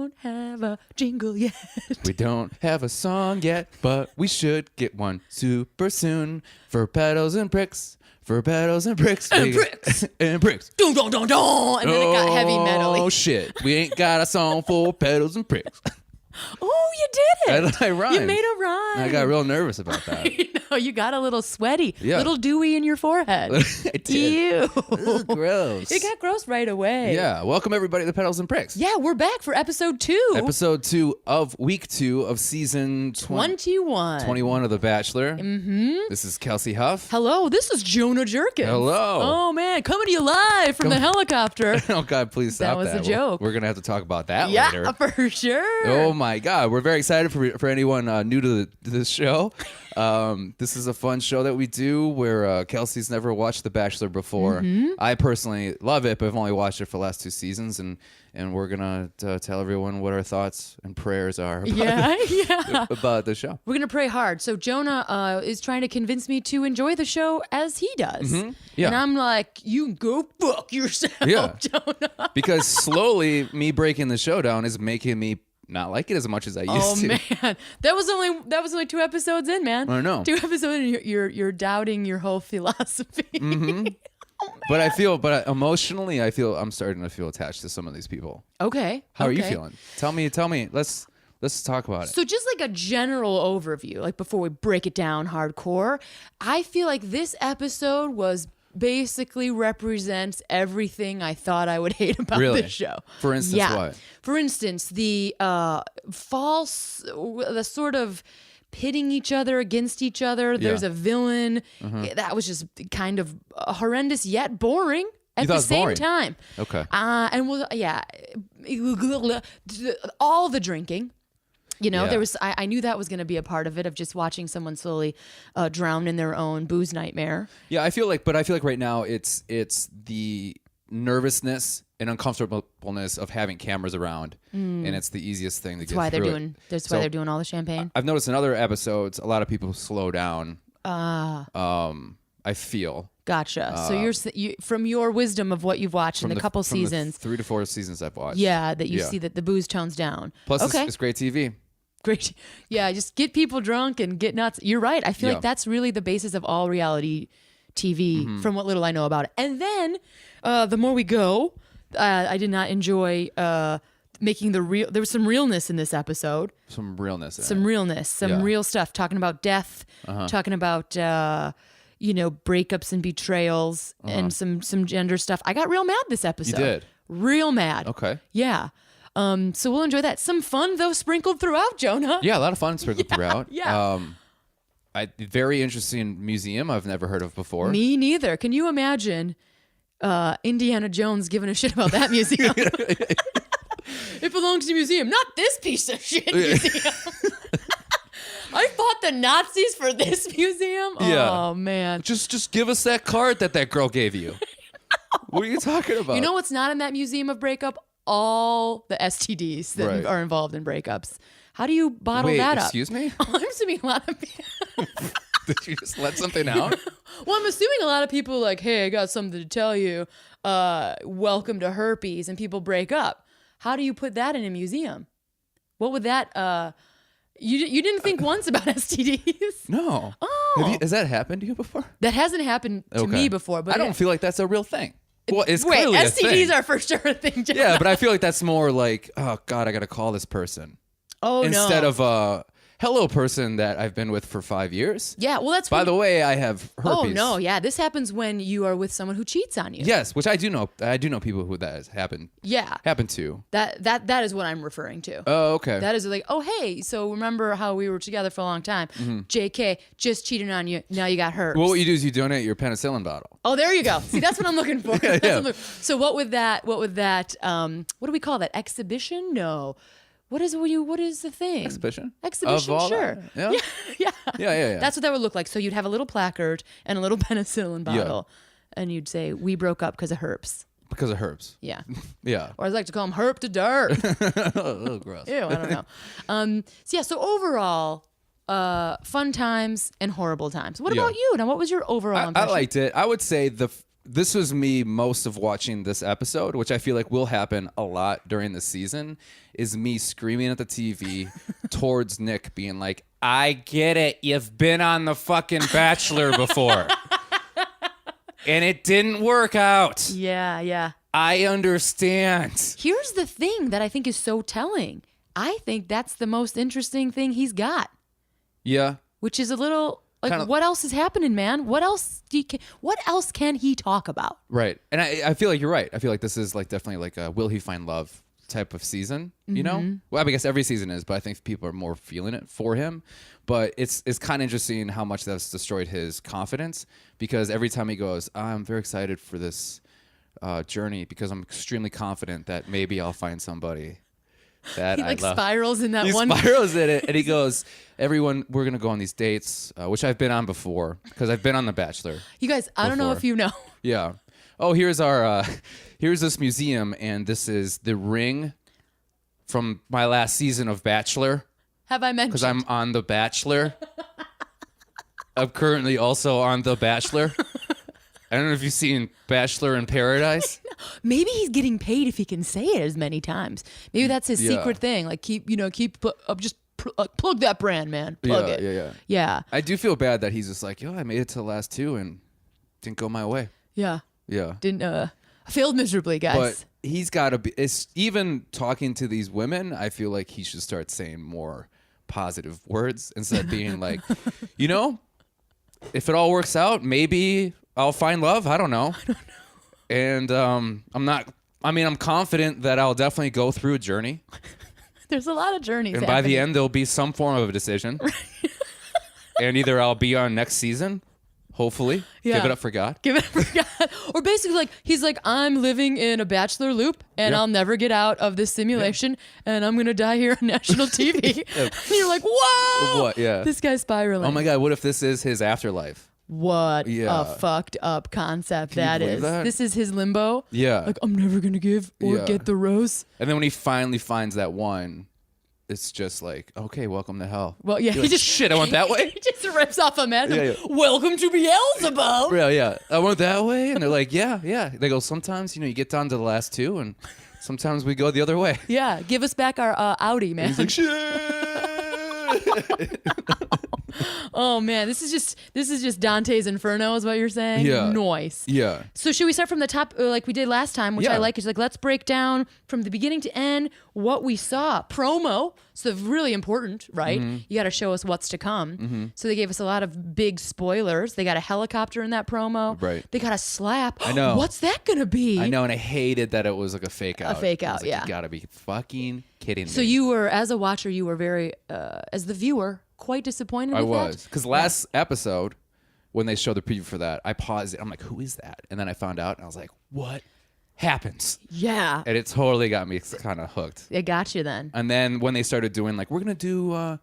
don't have a jingle yet. We don't have a song yet, but we should get one super soon for Petals and Pricks. For Petals and Pricks. And Pricks. And Pricks. Dun, dun, dun, dun. And then it got heavy metal-y. Oh, shit. We ain't got a song for Petals and Pricks. Oh, you did it. I rhymed. You made a rhyme. I got real nervous about that. You got a little sweaty. Yeah. Little dewy in your forehead. I did. Ew. Ugh, gross. It got gross right away. Yeah. Welcome, everybody, to Petals and Pricks. Yeah, we're back for episode 2. Episode 2 of week 2 of season 21 of The Bachelor. Mm-hmm. This is Kelsie Huff. Hello, this is Jonah Jurkens. Hello. Oh, man, coming to you live from the helicopter. Oh, God, please stop that. That was a joke. We're going to have to talk about that later. Yeah, for sure. Oh, my God. We're very excited for anyone new to this show. This is a fun show that we do where Kelsey's never watched The Bachelor before. Mm-hmm. I personally love it, but I've only watched it for the last 2 seasons, and we're going to tell everyone what our thoughts and prayers are about, about the show. We're going to pray hard. So Jonah is trying to convince me to enjoy the show as he does. Mm-hmm. Yeah. And I'm like, you go fuck yourself, Jonah. Because slowly me breaking the show down is making me not like it as much as I used to. Oh man, that was only 2 episodes in, man. I know. 2 episodes in, you're doubting your whole philosophy. Mm-hmm. But emotionally, I'm starting to feel attached to some of these people. Okay. How are you feeling? Tell me. Let's talk about it. So just like a general overview, like before we break it down hardcore, I feel like this episode was basically represents everything I thought I would hate about this show. For instance, what? For instance, the sort of pitting each other against each other. Yeah. There's a villain. Mm-hmm. That was just kind of horrendous yet boring at the same time. Okay. All the drinking. You know, there was. I knew that was going to be a part of it, of just watching someone slowly drown in their own booze nightmare. Yeah, I feel like right now it's the nervousness and uncomfortableness of having cameras around, and it's the easiest thing to get through. That's why they're doing all the champagne. I've noticed in other episodes, a lot of people slow down. I feel. Gotcha. So you from your wisdom of what you've watched in the couple seasons, 3 to 4 seasons I've watched. Yeah, that you see that the booze tones down. Plus, it's great TV. Great. Yeah, just get people drunk and get nuts. You're right. I feel like that's really the basis of all reality TV from what little I know about it. And then the more we go, I did not enjoy making there was some realness in this episode. Some realness. Some real stuff. Talking about death, talking about breakups and betrayals and some gender stuff. I got real mad this episode. You did? Real mad. Okay. Yeah. So we'll enjoy that. Some fun, though, sprinkled throughout, Jonah. Yeah, a lot of fun sprinkled throughout. Yeah. Very interesting museum I've never heard of before. Me neither. Can you imagine Indiana Jones giving a shit about that museum? It belongs to a museum, not this piece of shit museum. I fought the Nazis for this museum? Yeah. Oh, man. Just give us that card that girl gave you. What are you talking about? You know what's not in that museum of breakup? All the STDs that are involved in breakups. How do you bottle that up? Excuse me? I'm assuming a lot of people. Did you just let something out? Well, I'm assuming a lot of people like, hey, I got something to tell you. Welcome to herpes, and people break up. How do you put that in a museum? What would that... You didn't think once about STDs? No. Oh. Has that happened to you before? That hasn't happened to me before. But I don't feel like that's a real thing. Well, it's Wait, clearly STDs are for sure a thing, Jonah. Yeah, but I feel like that's more like, oh, God, I got to call this person. Oh, Instead of a hello person that I've been with for 5 years. Yeah, well, that's... By the way, I have herpes. Oh, no, yeah. This happens when you are with someone who cheats on you. Yes, which I do know. I do know people who that has happened. Yeah. Happened to. That is what I'm referring to. Oh, okay. That is like, oh, hey, so remember how we were together for a long time? Mm-hmm. JK, just cheated on you. Now you got herpes. Well, what you do is you donate your penicillin bottle. Oh, there you go. See, that's what I'm looking for. Yeah. So what would that, what do we call that? Exhibition? No. What is the thing? Exhibition, sure. Yeah. Yeah. That's what that would look like. So you'd have a little placard and a little penicillin bottle, and you'd say, "We broke up because of herpes." Because of herpes. Yeah. Yeah. Or I like to call them herp to dirt. Oh, gross. Ew, I don't know. So overall, fun times and horrible times. What about you? Now, what was your overall impression? I liked it. I would say this was me most of watching this episode, which I feel like will happen a lot during the season, is me screaming at the TV towards Nick being like, I get it. You've been on the fucking Bachelor before. And it didn't work out. Yeah. I understand. Here's the thing that I think is so telling. I think that's the most interesting thing he's got. Yeah. Which is a little like, Kinda, what else is happening, man? What else can he talk about? Right. And I feel like you're right. I feel like this is like definitely like a will he find love type of season, you know? Well, I guess every season is, but I think people are more feeling it for him. But it's kind of interesting how much that's destroyed his confidence, because every time he goes, I'm very excited for this journey because I'm extremely confident that maybe I'll find somebody that He I like love. spirals in that He one. spirals in it, and he goes, everyone, we're going to go on these dates, which I've been on before because I've been on The Bachelor. You guys, I don't know before. if you know. Yeah. Oh, here's here's this museum, and this is the ring from my last season of Bachelor. Have I mentioned? Because I'm on The Bachelor. I'm currently also on The Bachelor. I don't know if you've seen Bachelor in Paradise. Maybe he's getting paid if he can say it as many times. Maybe that's his secret thing. Like plug that brand, man. Plug it. Yeah. I do feel bad that he's just like, yo, I made it to the last two and didn't go my way. Yeah. Yeah. Didn't failed miserably, guys. But he's got to be. It's even talking to these women. I feel like he should start saying more positive words instead of being like, you know, if it all works out, maybe I'll find love. I don't know. And I'm confident that I'll definitely go through a journey. There's a lot of journeys. And by the end, there'll be some form of a decision. And either I'll be on next season, hopefully. Yeah. Give it up for God. Give it up for God. Or basically, like, he's like, I'm living in a Bachelor loop, and I'll never get out of this simulation, and I'm going to die here on national TV. And you're like, whoa! What? Yeah. This guy's spiraling. Oh my God, what if this is his afterlife? What a fucked up concept that is. This is his limbo. Yeah. Like, I'm never going to give or get the rose. And then when he finally finds that one, it's just like, okay, welcome to hell. Well, yeah, he just shit. I went that way. He just rips off a mask. Yeah. Welcome to Beelzebub. Yeah. I went that way, and they're like, yeah. They go, sometimes you get down to the last two, and sometimes we go the other way. Yeah, give us back our Audi, man. He's like, shit. Oh man, this is just Dante's Inferno, is what you're saying. Yeah. Noise. Yeah. So should we start from the top, like we did last time, which I like? Is like, let's break down from the beginning to end what we saw. Promo, so really important, right? Mm-hmm. You got to show us what's to come. So they gave us a lot of big spoilers. They got a helicopter in that promo. Right. They got a slap. I know. What's that gonna be? I know, and I hated that it was like a fake out. A fake out, I was like, yeah. You gotta be fucking kidding me. So you were, as a watcher, you were very, as the viewer, quite disappointed with I that? was. Because last episode, when they showed the preview for that, I paused it. I'm like, who is that? And then I found out, and I was like, what happens? Yeah. And it totally got me kind of hooked. It got you then. And then when they started doing like, we're gonna do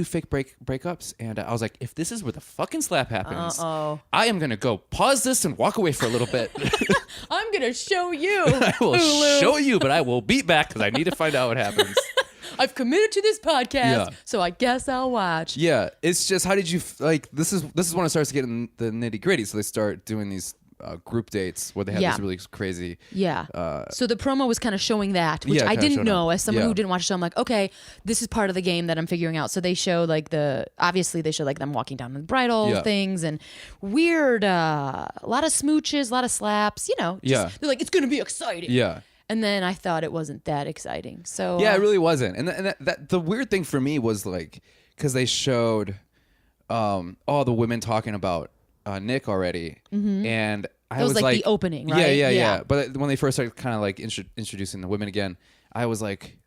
fake breakups, and I was like, if this is where the fucking slap happens, I am gonna go pause this and walk away for a little bit. I'm gonna show you. I will Hulu. show you, but I will be back because I need to find out what happens. I've committed to this podcast, so I guess I'll watch. Yeah, it's just, how did you like? This is when it starts to get in the nitty gritty. So they start doing these group dates where they have this really crazy. Yeah. So the promo was kind of showing that, which I didn't know as someone who didn't watch the show. I'm like, okay, this is part of the game that I'm figuring out. So they show like obviously they show like them walking down the bridal things and weird, a lot of smooches, a lot of slaps. They're like, it's gonna be exciting. Yeah. And then I thought it wasn't that exciting. So yeah, it really wasn't. And that the weird thing for me was like, because they showed all the women talking about Nick already, and I was like the opening, right? Yeah. But when they first started kind of like introducing the women again, I was like,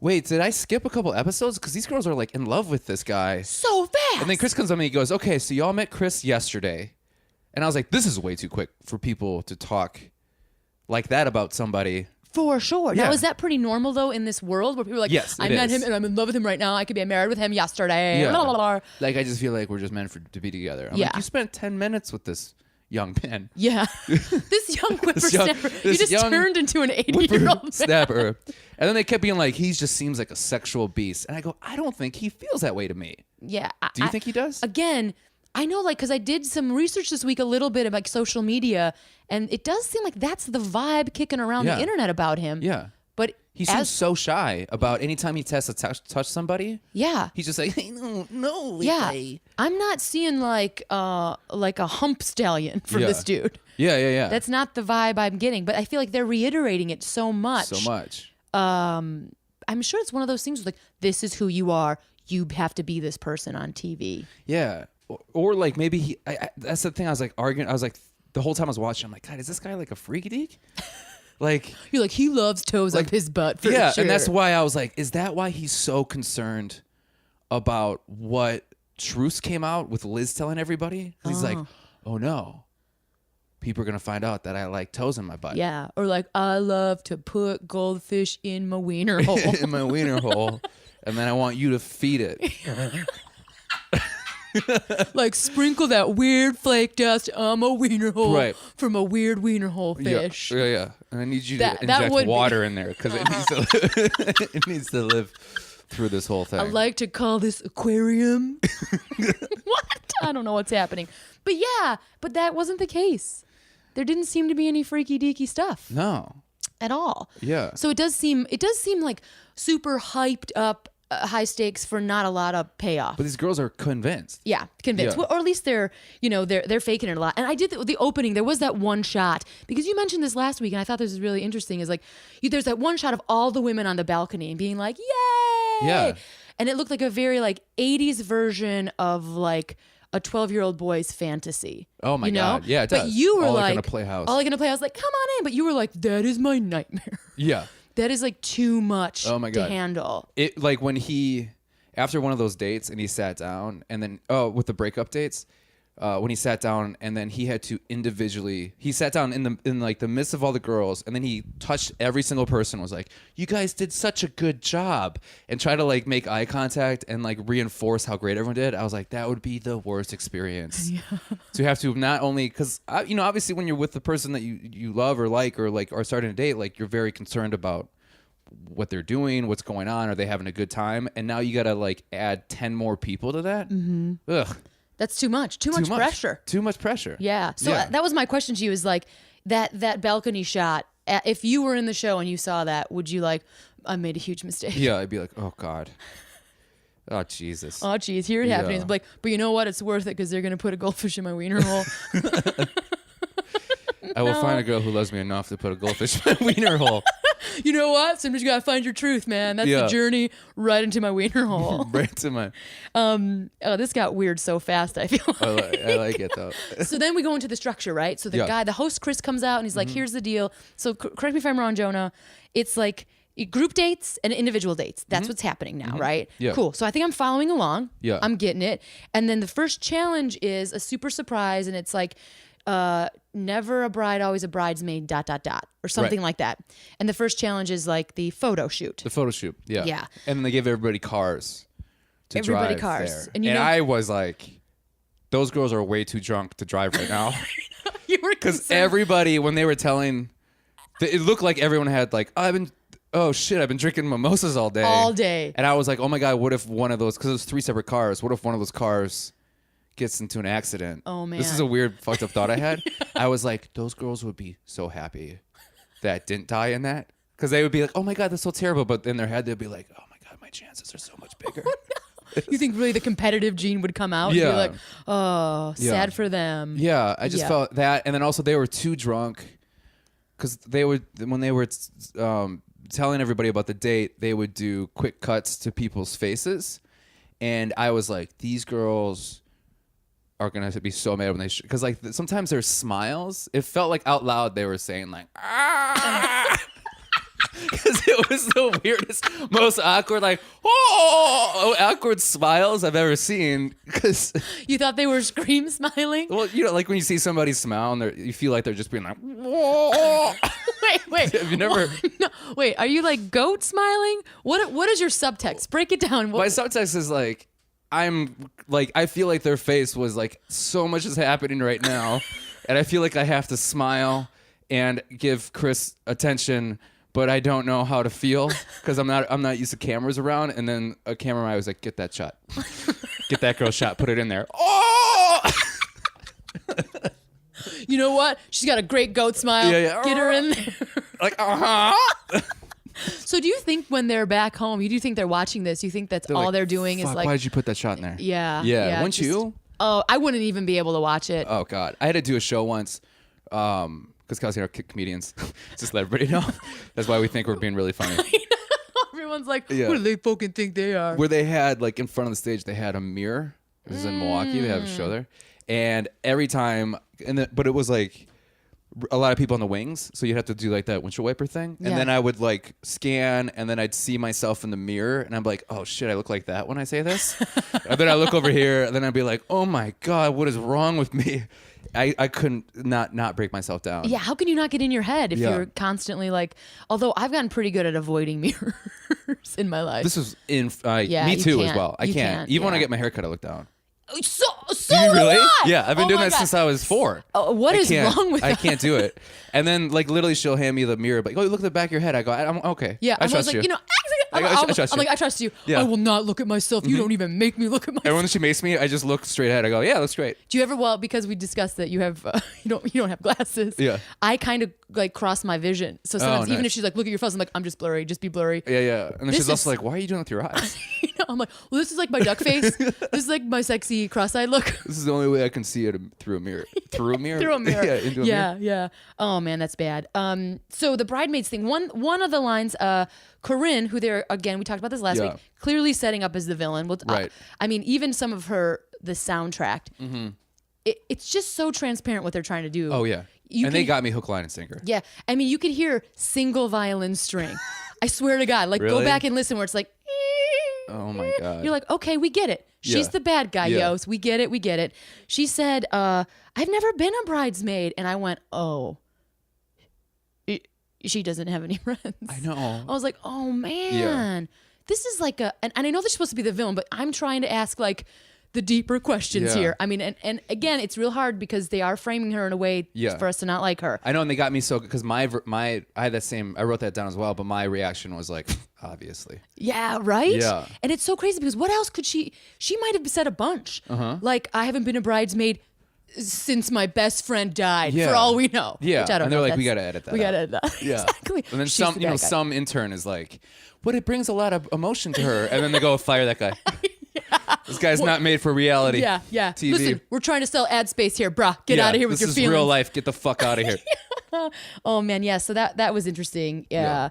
wait, did I skip a couple episodes? Because these girls are like in love with this guy so fast. And then Chris comes on me and he goes, okay, so y'all met Chris yesterday. And I was like, this is way too quick for people to talk like that about somebody. For sure. Yeah. Now, is that pretty normal, though, in this world where people are like, yes, I met him and I'm in love with him right now. I could be married with him yesterday. Yeah. Blah, blah, blah. Like, I just feel like we're just meant to be together. I'm like, you spent 10 minutes with this young man. Yeah. This young whippersnapper. You just turned into an 80-year-old snapper. And then they kept being like, he just seems like a sexual beast. And I go, I don't think he feels that way to me. Yeah. Do you think he does? Again, I know, like, because I did some research this week a little bit about social media, and it does seem like that's the vibe kicking around the internet about him. Yeah. But he seems so shy about anytime he tests to touch somebody. Yeah. He's just like, hey, no. Yeah. I'm not seeing like a hump stallion from this dude. Yeah. That's not the vibe I'm getting, but I feel like they're reiterating it so much. I'm sure it's one of those things where, like, this is who you are. You have to be this person on TV. Yeah. Or like maybe that's the thing I was like arguing. I was like, the whole time I was watching, I'm like, God, is this guy like a freaky deek? Like, you're like, he loves toes up his butt for sure. And that's why I was like, is that why he's so concerned about what truths came out with Liz telling everybody? He's like, oh no, people are gonna find out that I like toes in my butt. Yeah, or like, I love to put goldfish in my wiener hole. In my wiener hole, and then I want you to feed it. Like, sprinkle that weird flake dust on my wiener hole from a weird wiener hole fish. Yeah. And I need you to inject water in there because it needs to live through this whole thing. I like to call this aquarium. What? I don't know what's happening. But that wasn't the case. There didn't seem to be any freaky deaky stuff. No. At all. Yeah. So it does seem like super hyped up, high stakes for not a lot of payoff. But these girls are convinced. Yeah, convinced. Well, or at least they're faking it a lot. And I did the opening. There was that one shot, because you mentioned this last week, and I thought this was really interesting. Is like, there's that one shot of all the women on the balcony and being like, "Yay!" Yeah. And it looked like a very like 80s version of like a 12-year-old boy's fantasy. Oh my God. Yeah, it does. But you were all like, gonna play house. All I gonna play house. Like, come on in. But you were like, that is my nightmare. Yeah. That is like too much to handle. It like when after one of those dates and he sat down and then with the breakup dates, when he sat down and then he had to he sat down in like the midst of all the girls and then he touched every single person, was like, you guys did such a good job, and try to like make eye contact and like reinforce how great everyone did. I was like, that would be the worst experience. To have to not only, because obviously when you're with the person that you love or like are starting a date, like you're very concerned about what they're doing, what's going on, are they having a good time, and now you gotta like add 10 more people to that. Ugh. That's too much. Too much pressure. Too much pressure. Yeah. So that was my question to you, is like that balcony shot. If you were in the show and you saw that, would you like, I made a huge mistake? Yeah, I'd be like, oh God. Oh Jesus. Oh geez, here it happens. Like, but you know what? It's worth it because they're gonna put a goldfish in my wiener hole. I will find a girl who loves me enough to put a goldfish in my wiener hole. You know what? Sometimes you gotta find your truth, man. That's the journey right into my wiener hole. Right into my. This got weird so fast. I feel like. I like it though. So then we go into the structure, right? So the host Chris, comes out and he's like, "Here's the deal." So correct me if I'm wrong, Jonah. It's like group dates and individual dates. That's what's happening now, right? Yeah. Cool. So I think I'm following along. Yeah. I'm getting it. And then the first challenge is a super surprise, and it's like, never a bride, always a bridesmaid, ... or something like that. And the first challenge is like the photo shoot. The photo shoot, yeah. Yeah. And then they give everybody cars to drive there. And I was like, those girls are way too drunk to drive right now. You were because everybody, when they were telling, it looked like everyone had like, I've been drinking mimosas all day. All day. And I was like, oh my God, what if one of those, because it was 3 separate cars, what if one of those cars gets into an accident? Oh man, this is a weird fucked up thought I had. I was like, those girls would be so happy that didn't die in that, because they would be like, oh my God, that's so terrible, but in their head they'd be like, oh my God, my chances are so much bigger. Oh, no. You think really the competitive gene would come out? Yeah. And be like, oh, sad for them. Yeah, I just felt that. And then also they were too drunk, because when they were telling everybody about the date, they would do quick cuts to people's faces, and I was like, these girls are gonna be so mad when they because like sometimes their smiles, it felt like out loud they were saying like, because it was the weirdest, most awkward, like awkward smiles I've ever seen. Because you thought they were scream smiling. Well, like when you see somebody smile and you feel like they're just being like, wait. Have you never? No, wait. Are you like goat smiling? What is your subtext? Break it down. My subtext is like, I feel like their face was like, so much is happening right now, and I feel like I have to smile and give Chris attention, but I don't know how to feel because I'm not used to cameras around. And then a cameraman was like, get that shot, get that girl shot, put it in there. Oh! You know what? She's got a great goat smile. Yeah. Get her in there. Like, So do you think when they're back home, you do think they're watching this? You think that's all they're doing is like, why did you put that shot in there? Yeah. Wouldn't you? Oh, I wouldn't even be able to watch it. Oh God, I had to do a show once, because Kelsie are comedians. Just let everybody know. That's why we think we're being really funny. Everyone's like, what do they fucking think they are? Where they had like in front of the stage, they had a mirror. It was in Milwaukee. They have a show there, and every time, but it was like a lot of people on the wings, so you'd have to do like that windshield wiper thing, and then I would like scan, and then I'd see myself in the mirror, and I'm like, oh shit, I look like that when I say this. And then I look over here, and then I'd be like, oh my God, what is wrong with me? I couldn't not break myself down. Yeah, how can you not get in your head if you're constantly like? Although I've gotten pretty good at avoiding mirrors in my life. This is me too as well. I can't. Even when I get my hair cut, I look down. So really? Am I. Yeah, I've been doing that God. since I was 4. What is wrong with that? I can't do it. And then like literally she'll hand me the mirror, like, oh, look at the back of your head. I go, I'm okay. Yeah, I trust like, you. you know, I trust you. I'm like, I trust you. Yeah. I will not look at myself. You don't even make me look at myself. And when she makes me, I just look straight ahead. I go, yeah, looks great. Do you ever? Well, because we discussed that you have you don't have glasses. Yeah. I kind of like cross my vision. So sometimes even nice. if she's like, look at your face, I'm like, I'm just blurry. Just be blurry. Yeah. And then she's also like, why are you doing it with your eyes? You know, I'm like, well, this is like my duck face. This is like my sexy cross-eyed look. This is the only way I can see it through a mirror. Through a mirror? Through a mirror. Yeah, into a mirror. Yeah. Oh man, that's bad. So the bridesmaids thing. One of the lines, Corinne, who they're again, we talked about this last week, clearly setting up as the villain. Right. I mean, even some of the soundtrack. Mm-hmm. It's just so transparent what they're trying to do. Oh yeah. They got me hook, line, and sinker. Yeah. I mean, you could hear single violin string. I swear to God. Like, Really? go back and listen where it's like. Oh my God. You're like, okay, we get it. She's the bad guy, yos. We get it. She said, I've never been a bridesmaid. And I went, oh. She doesn't have any friends. I know. I was like, oh man. This is like and I know they're supposed to be the villain, but I'm trying to ask like the deeper questions here. I mean, and again, it's real hard because they are framing her in a way for us to not like her. I know, and they got me so because I had that same. I wrote that down as well, but my reaction was like, obviously. Yeah, right? Yeah. And it's so crazy because what else could she might have said a bunch. Like, I haven't been a bridesmaid since my best friend died, for all we know. Yeah. Which I don't and they're know like, we got to edit that. We got to edit that. Yeah. Exactly. And then She's some intern is like, but it brings a lot of emotion to her. And then they go, fire that guy. This guy's not made for reality. Yeah. TV. Listen, we're trying to sell ad space here, brah. Get out of here with your feelings. This is real life. Get the fuck out of here. Oh man, yeah. So that was interesting. Yeah.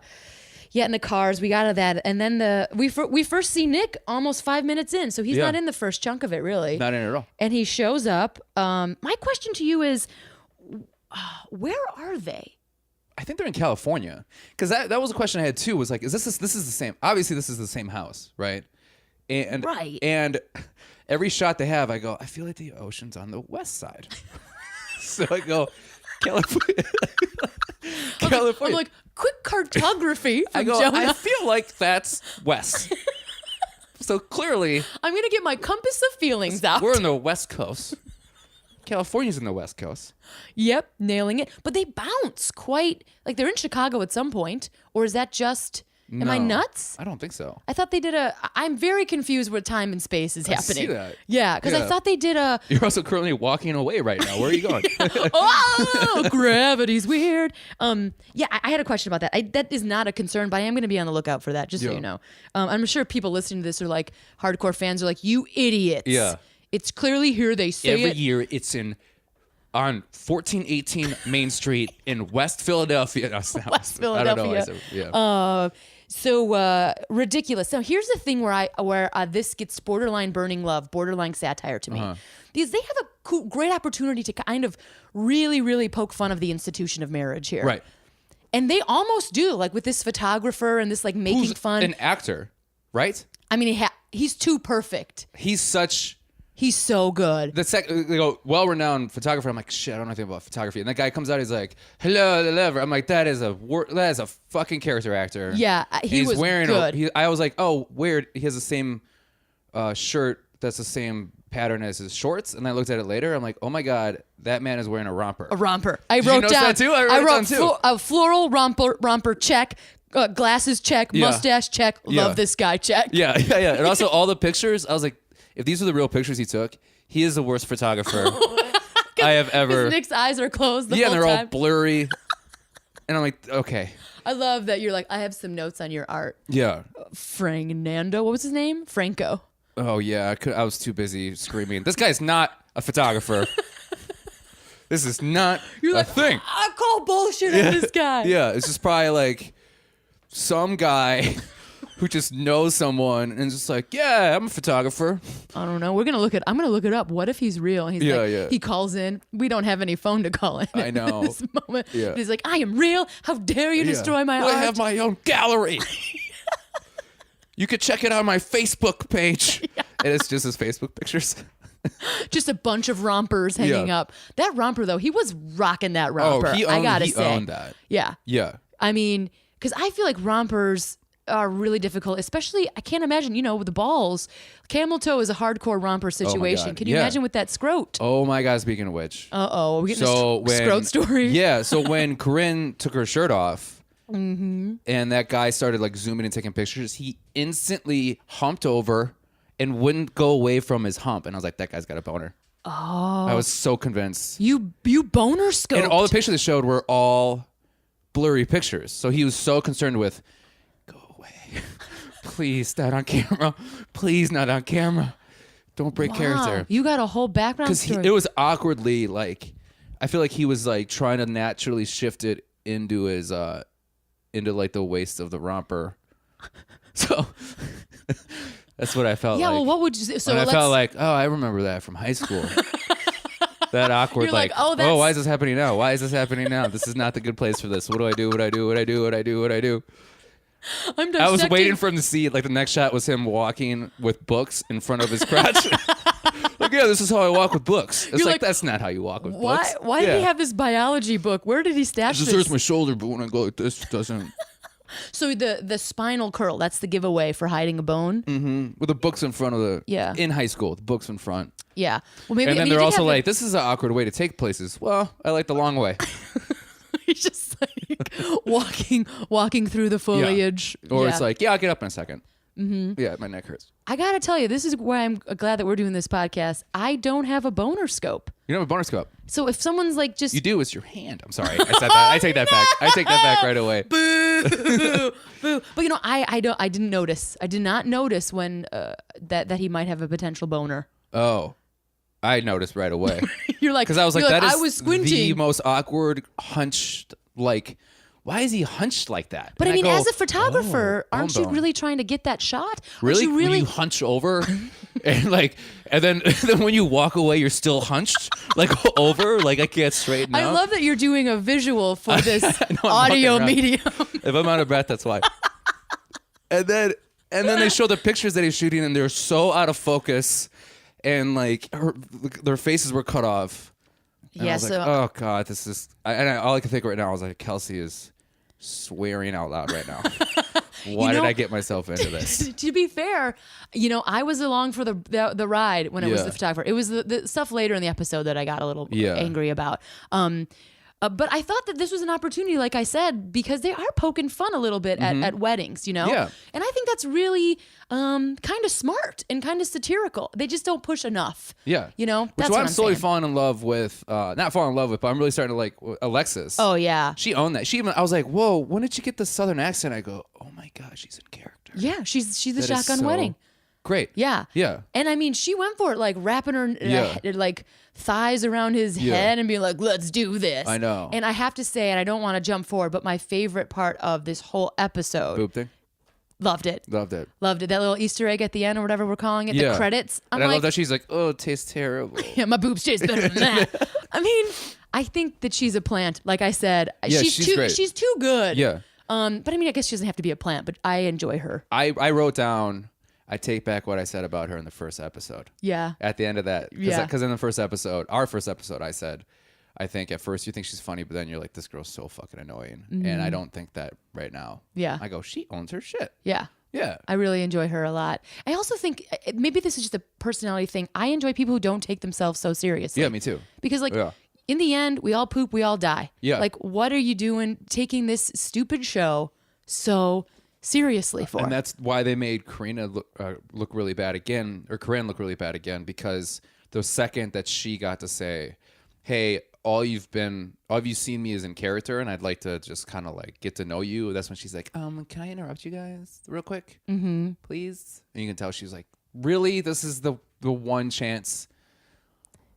Yeah, in the cars, we got to that, and then we first see Nick almost 5 minutes in, so he's not in the first chunk of it, really. Not in at all. And he shows up. My question to you is, where are they? I think they're in California, because that was a question I had too. Was like, is this is the same? Obviously, this is the same house, right? And and every shot they have, I go, I feel like the ocean's on the west side. So I go, California. I'm like, quick cartography from I go, Jonah. I feel like that's west. So clearly, I'm going to get my compass of feelings out. We're on the west coast. California's in the west coast. Yep, nailing it. But they bounce quite, like they're in Chicago at some point. Or is that just, am I nuts? I don't think so. I thought they did I'm very confused where time and space is happening. I see that. Yeah, because I thought they did You're also currently walking away right now. Where are you going? Oh, gravity's weird. Yeah, I had a question about that. That is not a concern, but I am going to be on the lookout for that, just so you know. I'm sure people listening to this are like, hardcore fans are like, you idiots. Yeah. It's clearly here, they say Every year it's on 1418 Main Street in West Philadelphia. No, West Philadelphia. I don't know. So ridiculous. Now here's the thing where this gets borderline burning love, borderline satire to me. Because they have a great opportunity to kind of really, really poke fun of the institution of marriage here. Right. And they almost do, like with this photographer and this like making fun. An actor, right? I mean, he's too perfect. He's so good. They go, well-renowned photographer. I'm like, shit, I don't know anything about photography. And that guy comes out, he's like, hello. I'm like, that is a fucking character actor. Yeah, he's was wearing good. I was like, oh, weird. He has the same shirt that's the same pattern as his shorts. And I looked at it later. I'm like, oh my God, that man is wearing a romper. A romper. I Did you wrote notice down. That too? I wrote down too. A floral romper check. Glasses check. Mustache check. Love this guy check. Yeah. And also all the pictures, I was like, if these are the real pictures he took, he is the worst photographer I have ever. Nick's eyes are closed the yeah, whole and they're all time. blurry. And I'm like, okay. I love that you're like, I have some notes on your art. Yeah. Nando, what was his name? Franco. Oh, yeah. I was too busy screaming. This guy's not a photographer. This is not You're a like, thing. I call bullshit on this guy. Yeah, it's just probably like some guy who just knows someone and just like, yeah, I'm a photographer. I don't know. I'm gonna look it up. What if he's real? He's Yeah. He calls in. We don't have any phone to call in. I know. At this moment. Yeah. But he's like, I am real. How dare you destroy my well, art? I have my own gallery. You could check it on my Facebook page. Yeah. And it's just his Facebook pictures. Just a bunch of rompers hanging up. That romper, though, he was rocking that romper. I gotta say. Owned that. Yeah. Yeah. I mean, because I feel like rompers are really difficult, especially, I can't imagine, with the balls. Camel toe is a hardcore romper situation. God. Can you imagine with that scrot? Oh my God, speaking of which. Are we getting a scrot story? Yeah, so when Corinne took her shirt off and that guy started like zooming and taking pictures, he instantly humped over and wouldn't go away from his hump. And I was like, that guy's got a boner. Oh. I was so convinced. You boner scoped. And all the pictures they showed were all blurry pictures. So he was so concerned with, go away. Please, not on camera. Please, not on camera. Don't break character. You got a whole background story. Because it was awkwardly like, I feel like he was like trying to naturally shift it into his, into like the waist of the romper. So that's what I felt like. Yeah, well, what would you say? So I felt like, oh, I remember that from high school. That awkward, You're like, oh, why is this happening now? Why is this happening now? This is not the good place for this. What do I do? What I do? What I do? What I do? What I do? I'm dissecting. I was waiting for him to see it. Like the next shot was him walking with books in front of his crotch. Like, yeah, this is how I walk with books. It's like that's not how you walk with books. Why did he have this biology book? Where did he stash this? this? It hurts my shoulder, but when I go like this, it doesn't. So the spinal curl, that's the giveaway for hiding a bone? Mm-hmm. With the books in front of the... in high school, the books in front. Yeah. Well, maybe. And then they're also like, this is an awkward way to take places. Well, I like the long way. He's just like walking through the foliage. Yeah. Or it's like, yeah, I'll get up in a second. Mm-hmm. Yeah, my neck hurts. I gotta tell you, this is why I'm glad that we're doing this podcast. I don't have a boner scope. You don't have a boner scope. So if someone's like just... You do, it's your hand. I'm sorry. I said that. I take that back. I take that back right away. Boo! Boo! But I didn't notice. I did not notice when that he might have a potential boner. Oh. I noticed right away. You're like... Because I was like, that is I was squinting. The most awkward hunched, like... Why is he hunched like that? But and I mean, as a photographer, aren't you really trying to get that shot? Really? When you hunch over and then when you walk away, you're still hunched like over, like I can't straighten I up. love that you're doing a visual for this audio medium. If I'm out of breath, that's why. And then they show the pictures that he's shooting, and they're so out of focus, and like their faces were cut off. And I was like, oh God, this is. All I can think right now is like Kelsie is swearing out loud right now. Why did I get myself into this? To be fair, I was along for the ride when I was the photographer. It was the stuff later in the episode that I got a little angry about. But I thought that this was an opportunity, like I said, because they are poking fun a little bit at weddings, Yeah. And I think that's really kind of smart and kind of satirical. They just don't push enough. Yeah. That's Which what I'm slowly saying. falling in love with, not falling in love with, but I'm really starting to like Alexis. Oh, yeah. She owned that. I was like, whoa, when did she get the Southern accent? I go, oh my God, she's in character. Yeah, she's the That shotgun is so wedding. Great. Yeah. Yeah. And I mean, she went for it, like wrapping her like thighs around his head and being like, let's do this. I know. And I have to say, and I don't want to jump forward, but my favorite part of this whole episode. Boob thing? Loved it. Loved it. Loved it. That little Easter egg at the end or whatever we're calling it. The credits. And I love that she's like, oh, it tastes terrible. Yeah, my boobs taste better than that. I mean, I think that she's a plant. Like I said, Yeah, she's great. She's too good. Yeah. But I mean, I guess she doesn't have to be a plant, but I enjoy her. I wrote down, I take back what I said about her in the first episode. Yeah. At the end of that. Yeah. Because in the first episode, our first episode, I said, I think at first you think she's funny, but then you're like, this girl's so fucking annoying. And I don't think that right now. Yeah. I go, she owns her shit. Yeah. Yeah. I really enjoy her a lot. I also think maybe this is just a personality thing. I enjoy people who don't take themselves so seriously. Yeah, me too. Because in the end, we all poop, we all die. Yeah. Like, what are you doing taking this stupid show so seriously for? And that's why they made Karina look really bad again, or Corinne look really bad again, because the second that she got to say, hey, all you've seen me is in character, and I'd like to just kind of like get to know you. That's when she's like, can I interrupt you guys real quick, please? And you can tell she's like, really, this is the one chance.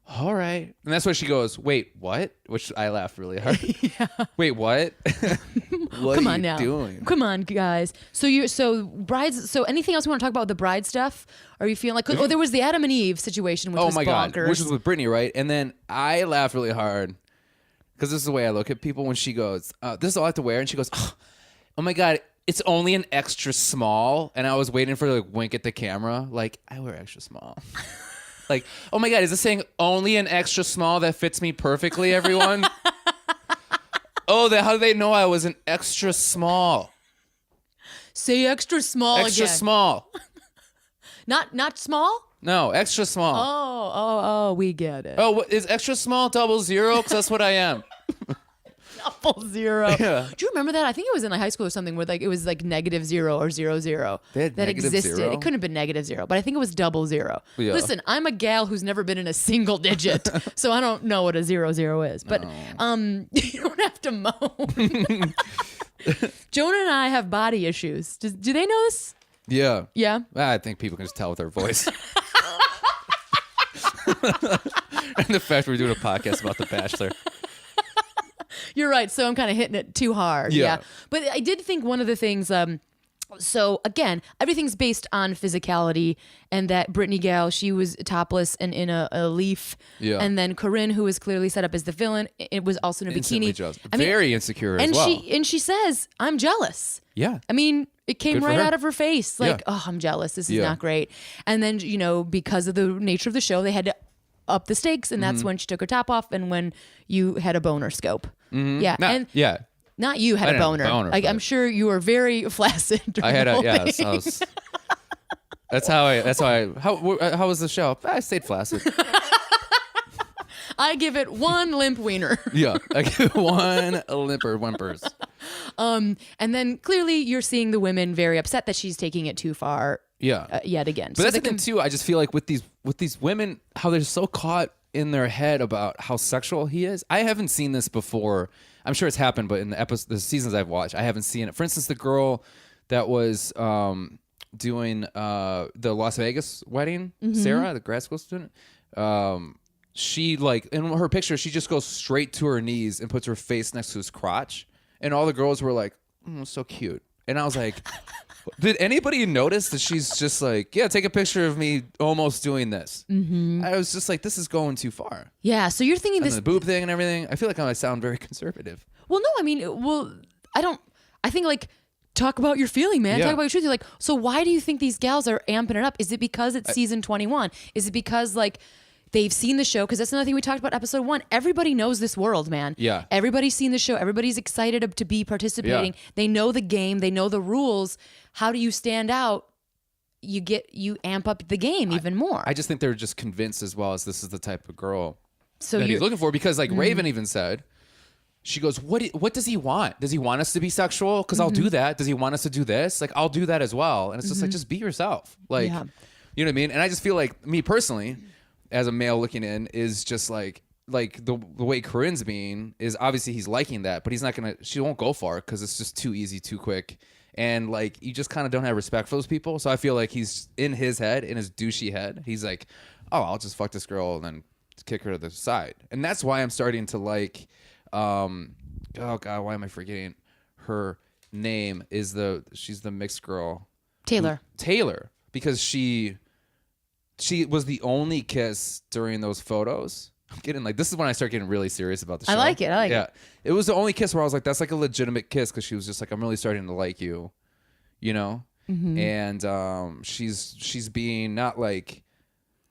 All right. And that's where she goes, wait, what? Which I laughed really hard. Yeah. Wait, what? What Come are on you now. doing? Come on, guys. So anything else you want to talk about with the bride stuff? Are you feeling like, there was the Adam and Eve situation, which was my bonkers. God. Which was with Brittany, right? And then I laughed really hard because this is the way I look at people when she goes, this is all I have to wear. And she goes, oh my God, it's only an extra small. And I was waiting for like wink at the camera. Like, I wear extra small. Like, oh my God, is this saying only an extra small that fits me perfectly, everyone? How do they know I was an extra small? Say extra small Extra again. small. Not small? No, extra small. Oh, we get it. Oh, is extra small 00? Because that's what I am. 00. Yeah. Do you remember that? I think it was in like high school or something where like it was like -0 or 00 They had that negative existed. zero? It couldn't have been -0, but I think it was 00. Yeah. Listen, I'm a gal who's never been in a single digit, so I don't know what a 00 is. But you don't have to moan. Jonah and I have body issues. Do they know this? Yeah. Yeah. I think people can just tell with their voice. And the fact we're doing a podcast about The Bachelor. You're right. So I'm kind of hitting it too hard. Yeah. But I did think one of the things, so again, everything's based on physicality, and that Brittany gal, she was topless and in a leaf. Yeah. And then Corinne, who was clearly set up as the villain, it was also in a Instantly bikini. jealous. Very insecure as well. And she says, I'm jealous. Yeah. I mean, it came right out of her face. Like, Yeah. I'm jealous. This is not great. And then, because of the nature of the show, they had to up the stakes, and that's when she took her top off and when you had a boner scope. Yeah. Not you had a boner. Like, I'm sure you were very flaccid. I had how was the show? I stayed flaccid. I give it one limp wiener. Yeah. I give it one whimpers. And then clearly you're seeing the women very upset that she's taking it too far. Yeah. Yet again. But that's the thing too. I just feel like with these women, how they're so caught in their head about how sexual he is. I haven't seen this before. I'm sure it's happened, but in the seasons I've watched, I haven't seen it. For instance, the girl that was doing the Las Vegas wedding, Sarah, the grad school student, she like in her picture, she just goes straight to her knees and puts her face next to his crotch, and all the girls were like, so cute. And I was like, did anybody notice that she's just like, yeah, take a picture of me almost doing this? I was just like, this is going too far. Yeah, so you're thinking and this the boob thing and everything. I feel like I sound very conservative. Well, no, I mean, I think like talk about your feeling, man. Yeah. Talk about your truth. You're like, so why do you think these gals are amping it up? Is it because it's season 21? Is it because like they've seen the show? Because that's another thing we talked about episode 1. Everybody knows this world, man. Yeah. Everybody's seen the show. Everybody's excited to be participating. Yeah. They know the game. They know the rules. How do you stand out? You amp up the game even more. I just think they're just convinced as well as this is the type of girl that he's looking for. Because like Raven even said, she goes, what does he want? Does he want us to be sexual? Because I'll do that. Does he want us to do this? Like, I'll do that as well. And it's just like, just be yourself. Like, you know what I mean? And I just feel like me personally, as a male looking in, is just like the way Corinne's being is obviously he's liking that, but she won't go far because it's just too easy, too quick. And like, you just kind of don't have respect for those people. So I feel like he's in his head, in his douchey head. He's like, oh, I'll just fuck this girl and then kick her to the side. And that's why I'm starting to like, oh God, why am I forgetting her name? She's the mixed girl. Taylor, because she was the only kiss during those photos. I'm getting like, this is when I start getting really serious about the show. I like it. Yeah. It was the only kiss where I was like, that's like a legitimate kiss, because she was just like, I'm really starting to like you, you know? And she's being not like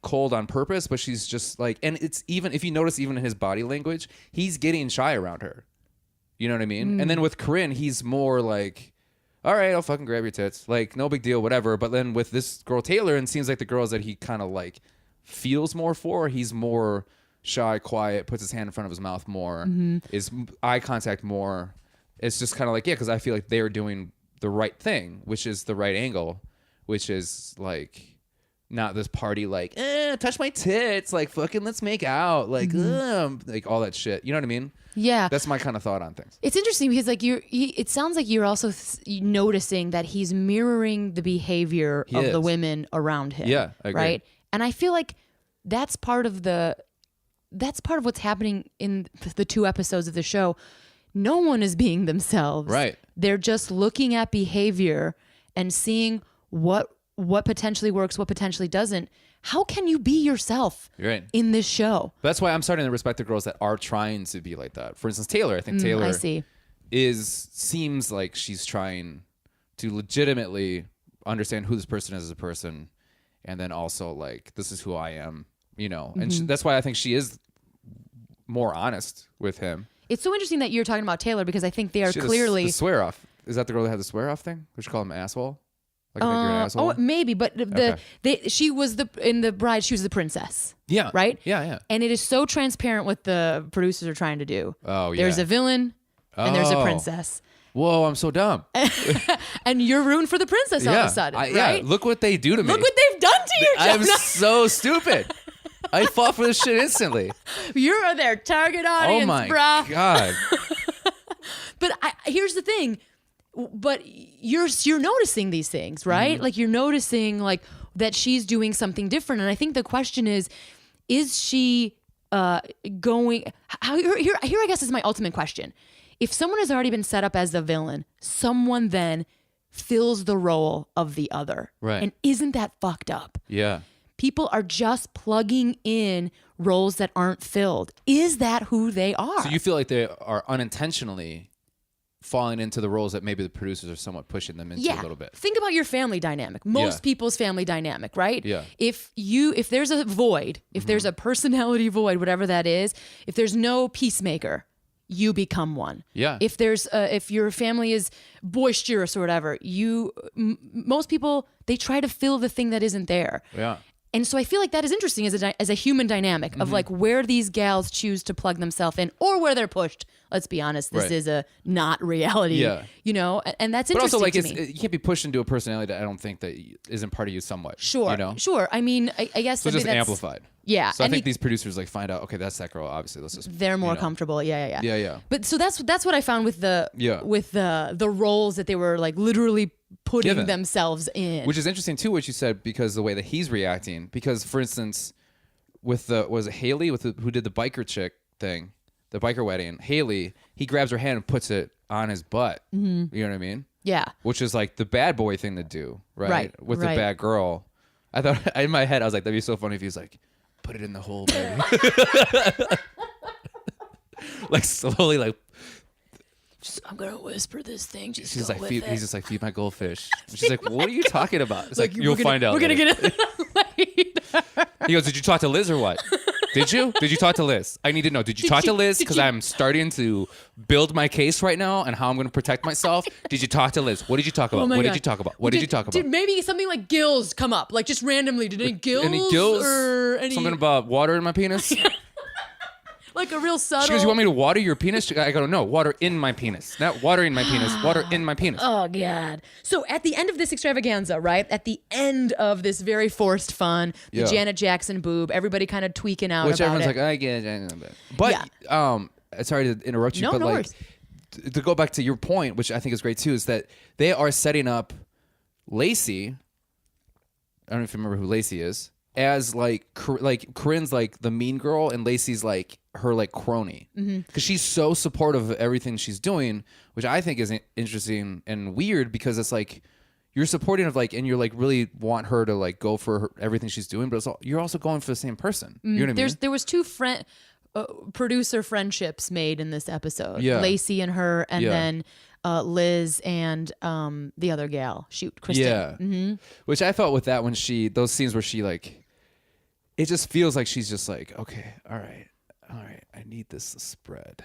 cold on purpose, but she's just like, and it's even, if you notice, even in his body language, he's getting shy around her. You know what I mean? And then with Corinne, he's more like, all right, I'll fucking grab your tits. Like, no big deal, whatever. But then with this girl, Taylor, and seems like the girls that he kind of like feels more for, he's more shy, quiet, puts his hand in front of his mouth more, is eye contact more. It's just kind of like, yeah, because I feel like they're doing the right thing, which is the right angle, which is like not this party like, touch my tits, like fucking let's make out, like all that shit. You know what I mean? Yeah. That's my kind of thought on things. It's interesting because like it sounds like you're also noticing that he's mirroring the behavior of the women around him. Yeah, I agree. Right? And I feel like that's part of what's happening in the 2 episodes of the show. No one is being themselves. Right. They're just looking at behavior and seeing what potentially works, what potentially doesn't. How can you be yourself in this show? That's why I'm starting to respect the girls that are trying to be like that. For instance, Taylor. I think Taylor I see. seems like she's trying to legitimately understand who this person is as a person, and then also like, this is who I am, you know. And that's why I think she is more honest with him. It's so interesting that you're talking about Taylor because I think they are clearly... The swear off. Is that the girl that had the swear off thing? We should call him asshole? Like I think you're an asshole? Oh, maybe, but she was in the bride, she was the princess. Yeah. Right? Yeah. And it is so transparent what the producers are trying to do. Oh, yeah. There's a villain and there's a princess. Whoa, I'm so dumb. And you're rooting for the princess all of a sudden, right? Yeah, look what they do to me. Look what they've done to you, Jonah. I'm so stupid. I fall for this shit instantly. You're their target audience, oh my God. But here's the thing. But you're noticing these things, right? Like you're noticing like that she's doing something different. And I think the question is she going... Here I guess is my ultimate question. If someone has already been set up as the villain, someone then fills the role of the other. Right. And isn't that fucked up? Yeah. People are just plugging in roles that aren't filled. Is that who they are? So you feel like they are unintentionally falling into the roles that maybe the producers are somewhat pushing them into a little bit. Think about your family dynamic. Most people's family dynamic, right? Yeah. If there's a void, if there's a personality void, whatever that is, if there's no peacemaker, you become one. Yeah. If your family is boisterous or whatever, most people, they try to fill the thing that isn't there. Yeah. And so I feel like that is interesting as a human dynamic of like where these gals choose to plug themselves in or where they're pushed. Let's be honest, this is a not reality, you know, and that's interesting. But also, like, you can't be pushed into a personality that I don't think that isn't part of you somewhat. Sure, you know? Sure. I mean, I guess so. Just amplified. Yeah. So I think these producers like find out, okay, that's that girl. Obviously, let's just. They're more comfortable. Yeah. But so that's what I found with the roles that they were like literally putting themselves in. Which is interesting too, what you said, because the way that he's reacting. Because for instance, with was it Haley who did the biker chick thing, the biker wedding, Haley, he grabs her hand and puts it on his butt. You know what I mean? Yeah. Which is like the bad boy thing to do, right? With the bad girl. I thought in my head, I was like, that'd be so funny if he was like, put it in the hole, baby. Like slowly, like. I'm gonna whisper this thing. He's just like, feed my goldfish. And she's like, what are you talking about? It's like you'll find out. We're gonna get it later. He goes, did you talk to Liz or what? Did you talk to Liz? I need to know. Did you talk to Liz? Because I'm starting to build my case right now and how I'm going to protect myself. Did you talk to Liz? What did you talk about? What did you talk about? What did you talk about? Did maybe something like gills come up? Like just randomly. Did any gills? Any gills? Or any... Something about water in my penis? Like a real subtle... She goes, you want me to water your penis? I go, no, water in my penis. Not watering my penis, water in my penis. Oh, God. So at the end of this extravaganza, right? At the end of this very forced fun, the Janet Jackson boob, everybody kind of tweaking out about it. Which everyone's like, I get it. But, sorry to interrupt you, but no like, to go back to your point, which I think is great too, is that they are setting up Lacey, I don't know if you remember who Lacey is, as like Corinne's like the mean girl and Lacey's like her like crony, because she's so supportive of everything she's doing, which I think is interesting and weird, because it's like you're supporting of like, and you're like really want her to like go for everything she's doing, but you're also going for the same person. You know what I mean? There was two producer friendships made in this episode. Yeah. Lacey and her, and then Liz and the other gal, Kristen. Yeah. Which I felt with that when those scenes where she like, it just feels like she's just like, okay, all right, I need this to spread.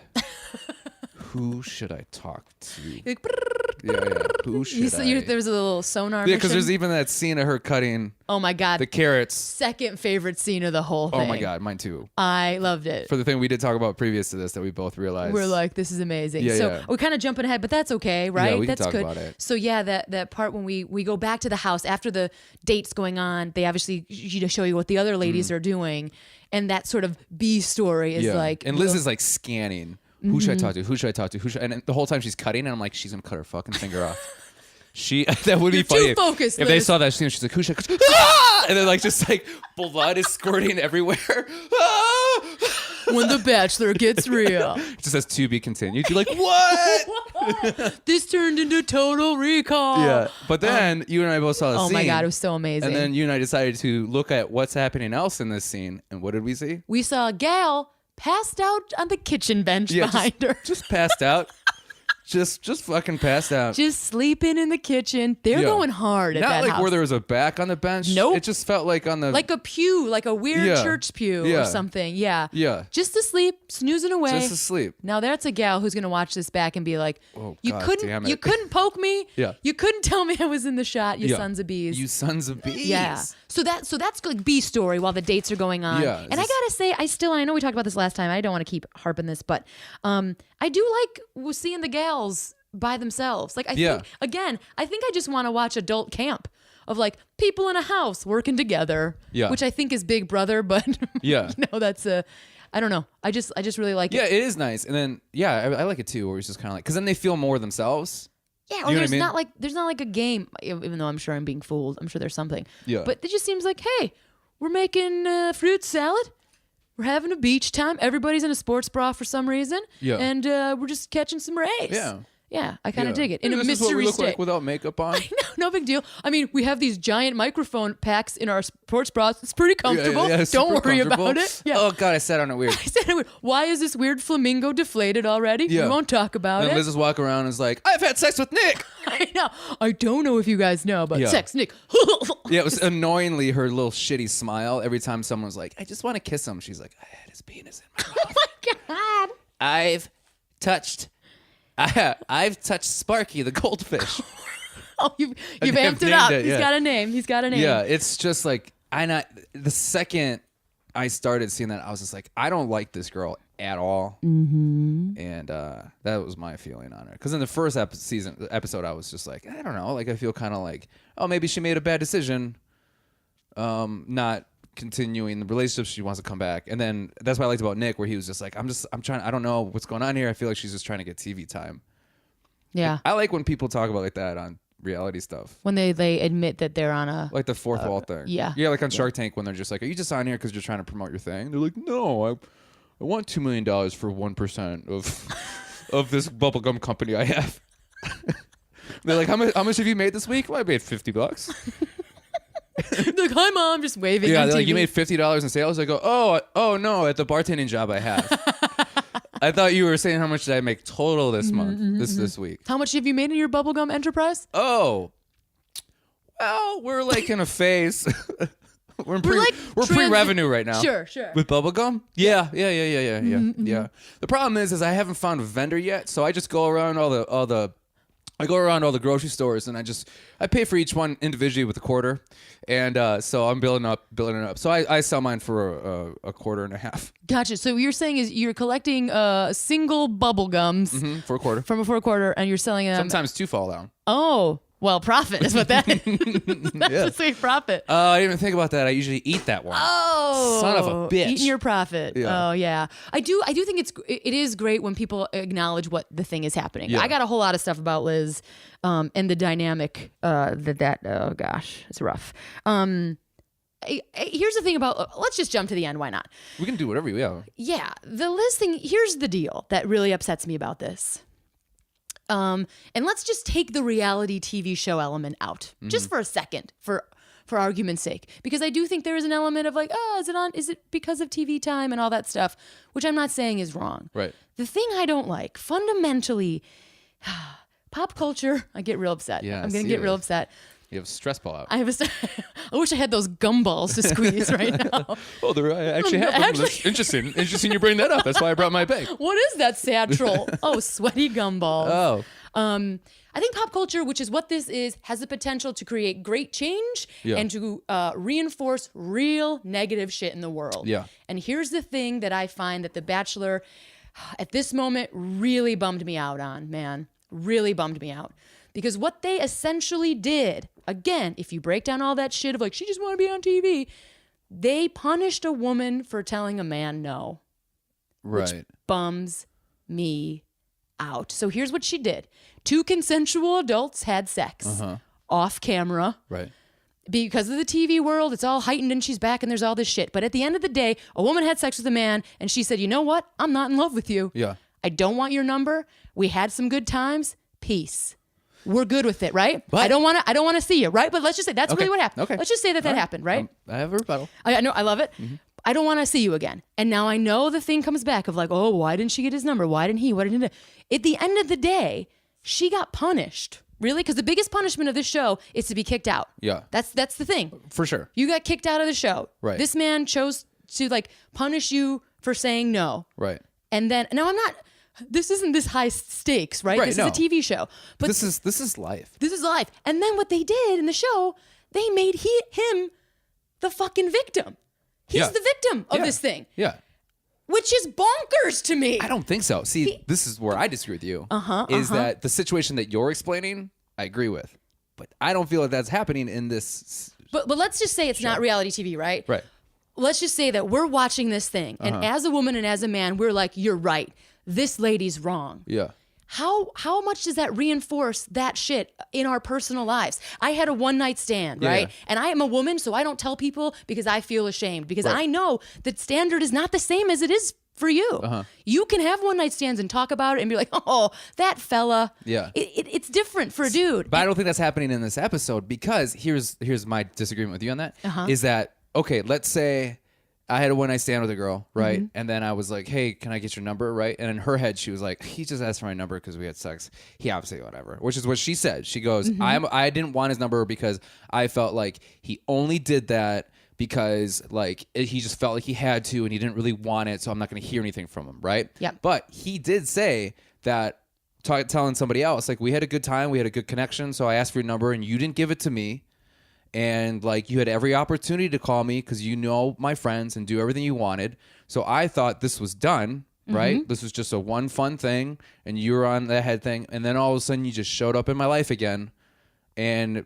Who should I talk to? Like, Who should I? There was a little sonar. Yeah, because there's even that scene of her cutting. Oh my God, the carrots. Second favorite scene of the whole thing. Oh my God, mine too. I loved it. For the thing we did talk about previous to this that we both realized. We're like, this is amazing. Yeah, so we're kind of jumping ahead, but that's okay, right? Yeah, we that's can talk good. about it. So yeah, that part when we go back to the house after the date's going on, they obviously show you what the other ladies are doing, and that sort of B story is like. And Liz is like scanning. Who should I talk to? Who should I talk to? And the whole time she's cutting, and I'm like, she's gonna cut her fucking finger off. That would be funny. Too focused, if Liz. they saw that scene, she's like, who should I ah! And then like just like blood is squirting everywhere. Ah! When the Bachelor gets real. It just says to be continued. You're like, what? This turned into Total Recall. Yeah. But then you and I both saw the scene. Oh my God, it was so amazing. And then you and I decided to look at what's happening else in this scene. And what did we see? We saw a gal passed out on the kitchen bench behind her. Just passed out. Just fucking passed out. Just sleeping in the kitchen. They're going hard at that Not like house. where there was a back on the bench. Nope. It just felt like on the... Like a pew, like a weird church pew or something. Yeah. Yeah. Just asleep, snoozing away. Just asleep. Now that's a gal who's going to watch this back and be like, oh, you God couldn't damn it. you couldn't poke me. Yeah. You couldn't tell me I was in the shot, you sons of bees. You sons of bees. Yeah. So that's like B story while the dates are going on. Yeah. And I gotta say, I know we talked about this last time. I don't want to keep harping this, but I do like seeing the gals by themselves. Like I think I just want to watch adult camp of like people in a house working together. Yeah. Which I think is Big Brother, but that's I don't know. I just really like it. Yeah, it is nice. And then I like it too, where it's just kind of like, because then they feel more themselves. Yeah, or there's not like a game, even though I'm sure I'm being fooled. I'm sure there's something. Yeah. But it just seems like, hey, we're making fruit salad. We're having a beach time. Everybody's in a sports bra for some reason. Yeah. And we're just catching some rays. Yeah. Yeah, I kind of dig it. In a this mystery is what we look state. like without makeup on. No big deal. I mean, we have these giant microphone packs in our sports bras. It's pretty comfortable. Yeah, Don't worry about it. Yeah. Oh, God, I sat on it weird. I said it weird. Why is this weird flamingo deflated already? Yeah. We won't talk about And it. Liz is walking around and is like, I've had sex with Nick. I know. I don't know if you guys know, but sex, Nick. Yeah, it was annoyingly her little shitty smile every time someone was like, I just want to kiss him. She's like, I had his penis in my mouth. Oh my God. I've touched Sparky the goldfish. Oh, you've amped it up. It, He's got a name. Yeah, it's just like the second I started seeing that, I was just like, I don't like this girl at all. Mm-hmm. And that was my feeling on her. Because in the first episode, I was just like, I don't know. Like, I feel kind of like, oh, maybe she made a bad decision. Not continuing the relationship. She wants to come back. And then that's what I liked about Nick, where he was just like, I'm trying, I don't know what's going on here. I feel like she's just trying to get TV time. Yeah. Like, I like when people talk about like that on reality stuff. When they admit that they're on a... Like the fourth wall thing. Yeah. Yeah, like on Shark Tank when they're just like, are you just on here because you're trying to promote your thing? They're like, no, I want $2 million for 1% of this bubblegum company I have. They're like, how much have you made this week? Well, I made $50. Like, hi, Mom, just waving. Yeah, on they're TV. like, you made $50 in sales? I go, oh no, at the bartending job I have. I thought you were saying how much did I make total this month, this week. How much have you made in your bubblegum enterprise? Oh, well, we're like in a phase. We're pre-revenue right now. Sure. With bubblegum? Yeah. Yeah. The problem is I haven't found a vendor yet, so I just go around all the grocery stores and I pay for each one individually with a quarter, and so I'm building it up. So I sell mine for a quarter and a half. Gotcha. So what you're saying is you're collecting single bubble gums For a quarter. for a quarter, and you're selling them. Sometimes two fall down. Oh, well, profit is what that is. That's a sweet profit. I didn't even think about that. I usually eat that one. Oh, son of a bitch! Eating your profit. Yeah. Oh yeah, I do think it is great when people acknowledge what the thing is happening. Yeah. I got a whole lot of stuff about Liz, and the dynamic that oh gosh, it's rough. Here's the thing about let's just jump to the end. Why not? We can do whatever we have. Yeah, the Liz thing. Here's the deal that really upsets me about this. And let's just take the reality TV show element out just for a second, for argument's sake, because I do think there is an element of like, oh, is it because of TV time and all that stuff, which I'm not saying is wrong. Right. The thing I don't like fundamentally, pop culture, I get real upset. Yeah, I'm going to get real upset. You have a stress ball out. I wish I had those gumballs to squeeze right now. Oh, I actually have them. That's interesting. Interesting you bring that up. That's why I brought my bag. What is that satchel? Oh, sweaty gumballs. Oh. I think pop culture, which is what this is, has the potential to create great change and to reinforce real negative shit in the world. Yeah. And here's the thing that I find that The Bachelor, at this moment, really bummed me out on, man. Really bummed me out. Because what they essentially did, again, if you break down all that shit of like, she just want to be on TV, they punished a woman for telling a man no. Right. Which bums me out. So here's what she did. 2 consensual adults had sex off camera. Right. Because of the TV world, it's all heightened and she's back and there's all this shit. But at the end of the day, a woman had sex with a man and she said, you know what? I'm not in love with you. Yeah. I don't want your number. We had some good times. Peace. We're good with it, right? But I don't want to see you, right? But let's just say that's really what happened. Okay. Let's just say that happened, right? I have a rebuttal. I know, I love it. Mm-hmm. I don't want to see you again. And now I know the thing comes back of like, oh, why didn't she get his number? Why didn't he? Why didn't he? At the end of the day, she got punished. Really? Because the biggest punishment of this show is to be kicked out. Yeah. That's the thing. For sure. You got kicked out of the show. Right. This man chose to like punish you for saying no. Right. And then, now I'm not, this isn't this high stakes, right? This is a TV show. But this is life. This is life. And then what they did in the show, they made him the fucking victim. He's the victim of this thing. Yeah. Which is bonkers to me. I don't think so. See, this is where I disagree with you. Is that the situation that you're explaining, I agree with. But I don't feel like that's happening in this. But let's just say it's not reality TV, right? Right. Let's just say that we're watching this thing. And as a woman and as a man, we're like, you're right. This lady's wrong. Yeah. How much does that reinforce that shit in our personal lives? I had a one-night stand, right? Yeah. And I am a woman, so I don't tell people because I feel ashamed. Because I know that standard is not the same as it is for you. You can have one-night stands and talk about it and be like, oh, that fella. Yeah. It's different for a dude. But I don't think that's happening in this episode because here's my disagreement with you on that. Is that, okay, let's say I had a one-night stand with a girl, right? And then I was like, hey, can I get your number, right? And in her head, she was like, he just asked for my number because we had sex. He obviously, whatever, which is what she said. She goes, I didn't want his number because I felt like he only did that because like he just felt like he had to and he didn't really want it, so I'm not going to hear anything from him, right? Yeah. But he did say that, telling somebody else, like, we had a good time, we had a good connection, so I asked for your number and you didn't give it to me. And like you had every opportunity to call me because you know my friends and do everything you wanted. So I thought this was done, right? This was just a one fun thing, and you were on the head thing. And then all of a sudden, you just showed up in my life again. And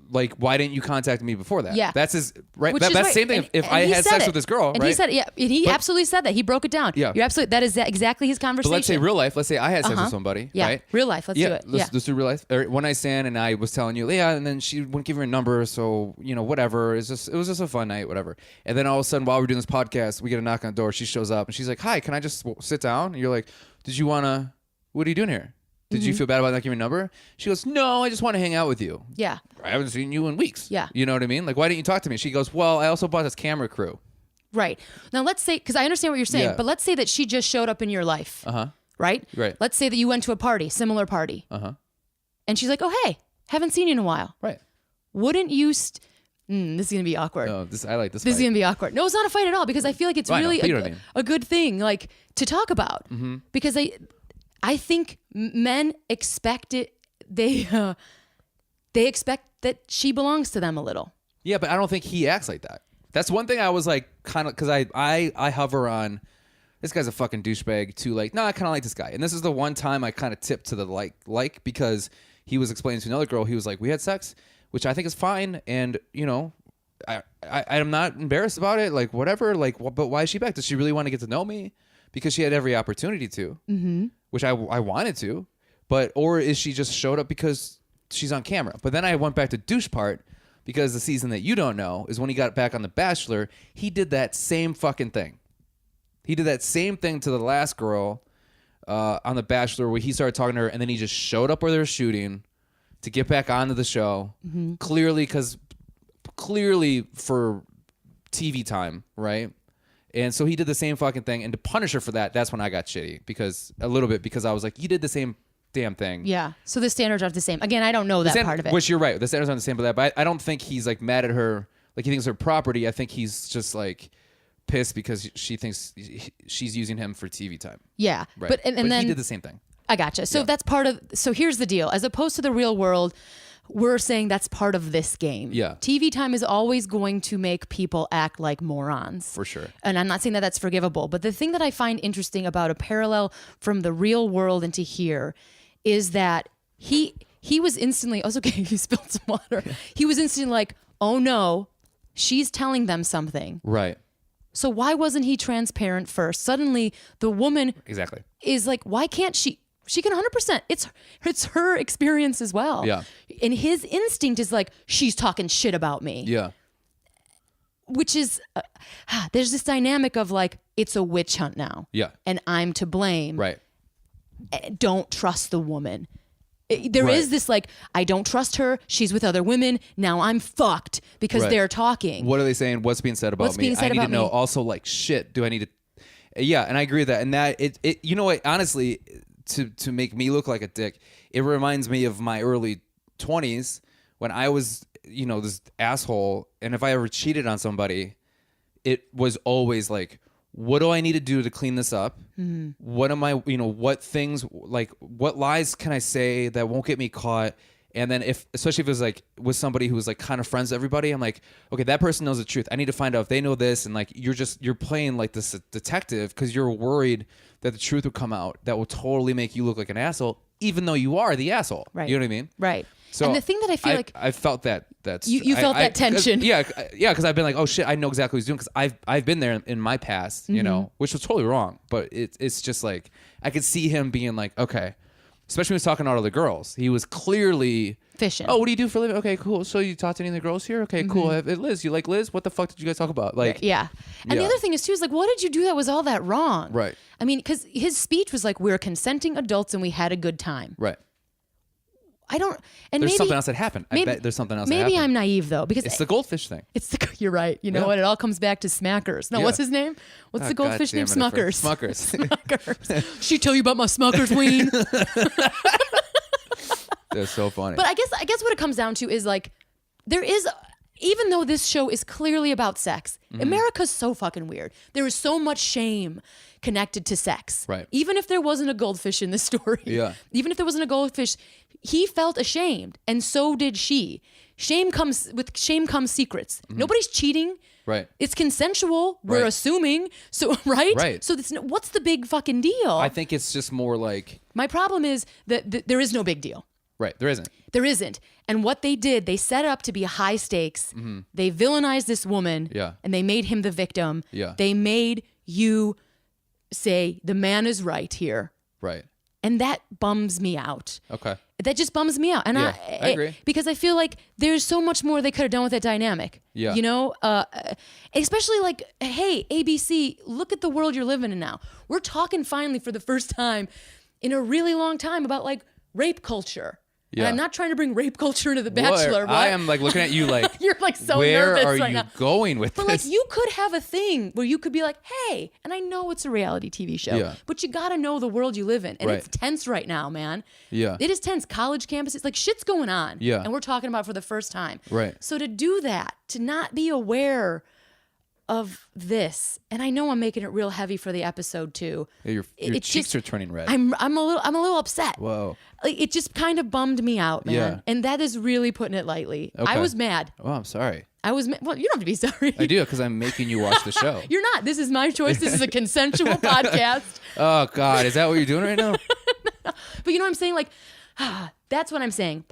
like, why didn't you contact me before that? Yeah, that's his right. Which that's right. the same thing. And if I had sex with this girl, and right? he said, yeah, and he absolutely said that. He broke it down. Yeah, you're absolutely. That is exactly his conversation. But let's say real life. Let's say I had sex with somebody. Yeah, right? Real life. Let's do it. Let's do real life. Or one night stand, and I was telling you, yeah, and then she wouldn't give her a number, so whatever. It was just a fun night, whatever. And then all of a sudden, while we're doing this podcast, we get a knock on the door. She shows up, and she's like, "Hi, can I just sit down?" And you're like, "Did you wanna? What are you doing here? Did you feel bad about not giving me a number?" She goes, "No, I just want to hang out with you." Yeah. I haven't seen you in weeks. Yeah. You know what I mean? Like, why didn't you talk to me? She goes, "Well, I also bought this camera crew." Right. Now let's say, because I understand what you're saying, but let's say that she just showed up in your life. Right? Right. Let's say that you went to a party, similar party. And she's like, oh, hey, haven't seen you in a while. Right. Wouldn't you... this is going to be awkward. Oh, I like this This is fight. going to be awkward. No, it's not a fight at all because I feel like it's really a good thing like to talk about. Because I think men expect it. They expect that she belongs to them a little. Yeah, but I don't think he acts like that. That's one thing I was like kind of, because I hover on, this guy's a fucking douchebag, to like, no, I kind of like this guy. And this is the one time I kind of tipped to the like because he was explaining to another girl, he was like, we had sex, which I think is fine. And, I'm not embarrassed about it. Like, whatever. Like, but why is she back? Does she really want to get to know me? Because she had every opportunity to, which I wanted to. But, or is she just showed up because she's on camera? But then I went back to douche part because the season that you don't know is when he got back on The Bachelor, he did that same fucking thing. He did that same thing to the last girl on The Bachelor where he started talking to her and then he just showed up where they were shooting to get back onto the show. Clearly for TV time, right? And so he did the same fucking thing. And to punish her for that, that's when I got shitty because I was like, you did the same damn thing. Yeah. So the standards aren't the same. Again, I don't know that part of it. Which you're right. The standards aren't the same, but I don't think he's like mad at her. Like he thinks her property. I think he's just like pissed because she thinks she's using him for TV time. Yeah. Right. But and then he did the same thing. I gotcha. So that's part of. So here's the deal. As opposed to the real world, we're saying that's part of this game. Yeah. TV time is always going to make people act like morons. For sure. And I'm not saying that that's forgivable, but the thing that I find interesting about a parallel from the real world into here is that he was instantly, oh, it's okay, you spilled some water. He was instantly like, oh no, she's telling them something. Right. So why wasn't he transparent first? Suddenly the woman Exactly. is like, why can't she? She can 100%. It's her experience as well. Yeah. And his instinct is like, she's talking shit about me. Yeah. Which is, there's this dynamic of like, it's a witch hunt now. Yeah. And I'm to blame. Right. Don't trust the woman. There is this like, I don't trust her. She's with other women. Now I'm fucked because they're talking. What are they saying? What's being said about me? I need to know. Also, like, shit, do I need to... Yeah, and I agree with that. And that, it you know what, honestly... To make me look like a dick, it reminds me of my early 20s when I was, this asshole. And if I ever cheated on somebody, it was always like, what do I need to do to clean this up? Mm. What am I, what things, like, what lies can I say that won't get me caught? And then especially if it was like with somebody who was like kind of friends with everybody, I'm like, okay, that person knows the truth. I need to find out if they know this. And like, you're playing like this detective because you're worried that the truth will come out that will totally make you look like an asshole, even though you are the asshole. Right. You know what I mean? Right. So and the thing that I feel like I felt that's you felt that tension. Yeah, because I've been like, oh shit, I know exactly what he's doing because I've been there in my past, which was totally wrong. But it's just like I could see him being like, okay. Especially when he was talking to all the girls. He was clearly... fishing. Oh, what do you do for a living? Okay, cool. So you talk to any of the girls here? Okay, cool. Liz, you like Liz? What the fuck did you guys talk about? Like, yeah. And the other thing is, too, is like, what did you do that was all that wrong? Right. I mean, because his speech was like, we're consenting adults and we had a good time. Right. I don't... And there's maybe, something else that happened. I bet there's something else that happened. Maybe I'm naive, though, because... It's the goldfish thing. You're right. You know what? It all comes back to Smackers. No, what's his name? What's the goldfish name? Smuckers. Smuckers. She tell you about my Smuckers ween? That's so funny. But I guess what it comes down to is like, there is, even though this show is clearly about sex, America's so fucking weird. There is so much shame connected to sex. Right. Even if there wasn't a goldfish in this story. Yeah. Even if there wasn't a goldfish, he felt ashamed, and so did she. With shame comes secrets. Nobody's cheating. Right. It's consensual. We're assuming. So, right? Right. So what's the big fucking deal? I think it's just more like... My problem is that there is no big deal. Right. There isn't. There isn't. And what they did, they set it up to be high stakes. They villainized this woman. Yeah. And they made him the victim. Yeah. They made you say, the man is right here. Right. And that bums me out. Okay. That just bums me out. And I agree. Because I feel like there's so much more they could have done with that dynamic. Yeah. Especially like, hey, ABC, look at the world you're living in now. We're talking finally for the first time in a really long time about like rape culture. Yeah. And I'm not trying to bring rape culture into The Bachelor. But I am like looking at you like, you're like so where nervous are right you now. going with but this? Like you could have a thing where you could be like, hey, and I know it's a reality TV show, but you got to know the world you live in. And it's tense right now, man. Yeah. It is tense. College campuses, like shit's going on. Yeah. And we're talking about it for the first time. Right. So to do that, to not be aware of this, and I know I'm making it real heavy for the episode too. Yeah, your cheeks are turning red. I'm a little upset. Whoa. Like, it just kind of bummed me out, man. Yeah. And that is really putting it lightly. Okay. I was mad. Oh, I'm sorry. Well, you don't have to be sorry. I do, because I'm making you watch the show. You're not. This is my choice. This is a consensual podcast. Oh, God. Is that what you're doing right now? But you know what I'm saying? Like, that's what I'm saying.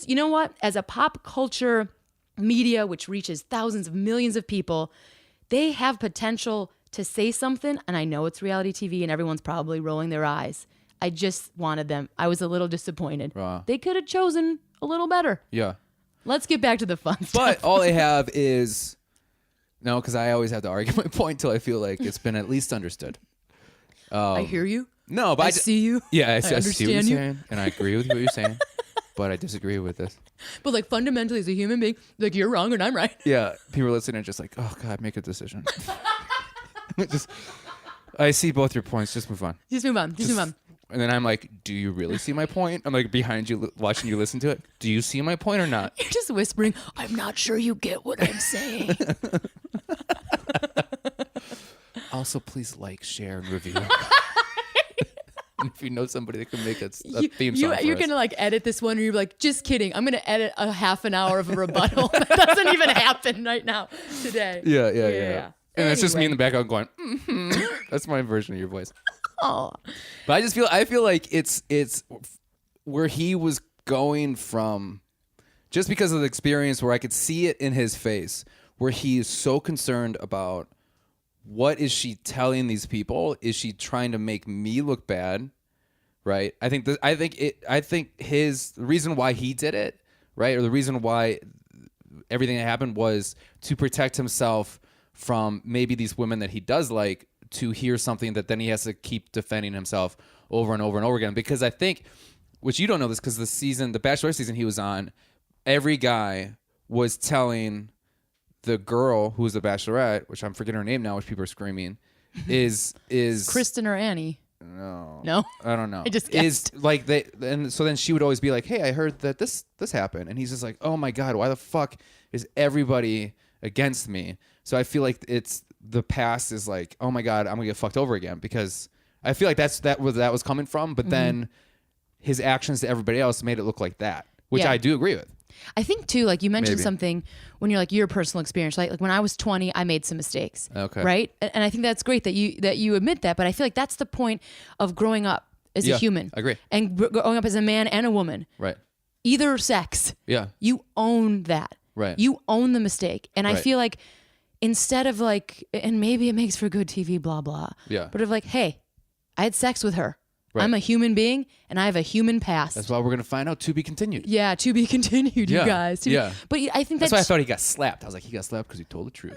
You know what? As a pop culture media, which reaches thousands of millions of people, they have potential to say something. And I know it's reality TV and everyone's probably rolling their eyes. I just wanted them. I was a little disappointed. Wow. They could have chosen a little better. Yeah. Let's get back to the fun stuff. But all they have is... No, because I always have to argue my point till I feel like it's been at least understood. I hear you. No, but I see you. Yeah, I understand see what you're you. saying, and I agree with what you're saying, but I disagree with this. But like fundamentally as a human being, like you're wrong and I'm right. Yeah, people listening are just like, oh God, make a decision. I see both your points. Just move on. Just move on. And then I'm like, do you really see my point? I'm like behind you, watching you listen to it. Do you see my point or not? You're just whispering, I'm not sure you get what I'm saying. Also, please like, share, and review. If you know somebody that can make a theme song You're going to like edit this one, or you're like, just kidding. I'm going to edit a half an hour of a rebuttal. That doesn't even happen right now today. Yeah. And it's just me in the background going, That's my version of your voice. Oh. But I feel like it's where he was going from, just because of the experience where I could see it in his face, where he is so concerned about what is she telling these people? Is she trying to make me look bad? Right? I think his the reason why he did it, right? Or the reason why everything that happened was to protect himself from maybe these women that he does like to hear something that then he has to keep defending himself over and over and over again. Because I think, which you don't know this, because the Bachelor season he was on, every guy was telling the girl who was the Bachelorette, which I'm forgetting her name now, which people are screaming, is Kristen or Annie? No, I don't know. I just guessed. Is like and so then she would always be like, "Hey, I heard that this happened," and he's just like, "Oh my god, why the fuck is everybody against me?" So I feel like it's the past is like, "Oh my god, I'm gonna get fucked over again," because I feel like that was coming from, but then his actions to everybody else made it look like that, which I do agree with. I think too, like you mentioned Maybe. something when you're like your personal experience, right? Like when I was 20, I made some mistakes. Okay. Right? And I think that's great that you admit that, but I feel like that's the point of growing up as a human. I agree. And growing up as a man and a woman. Right. Either sex. Yeah. You own that. Right. You own the mistake. And I Right. feel like instead of like, and maybe it makes for good TV, blah, blah. Yeah. But of like, hey, I had sex with her. Right. I'm a human being and I have a human past. That's why we're gonna find out. To be continued. Yeah, to be continued, you guys. But I think that's why I thought he got slapped. I was like, he got slapped because he told the truth.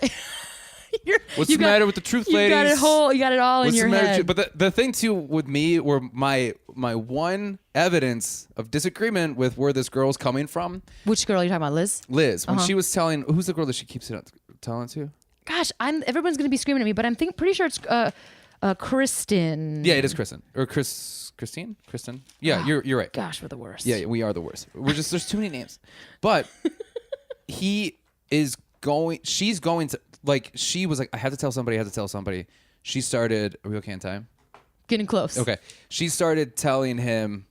What's the matter with the truth, ladies? You got it all in your head. But the thing too with me, where my one evidence of disagreement with where this girl's coming from. Which girl are you talking about, Liz? Liz, when she was telling, who's the girl that she keeps telling to? Gosh, everyone's gonna be screaming at me, but I'm pretty sure it's Kristen. Yeah, it is Kristen or Kristen. Yeah, you're right. Gosh, we're the worst. Yeah, we are the worst. There's too many names. But she's going to, like, she was like, I have to tell somebody. She started, are we okay in time? Getting close. Okay. She started telling him,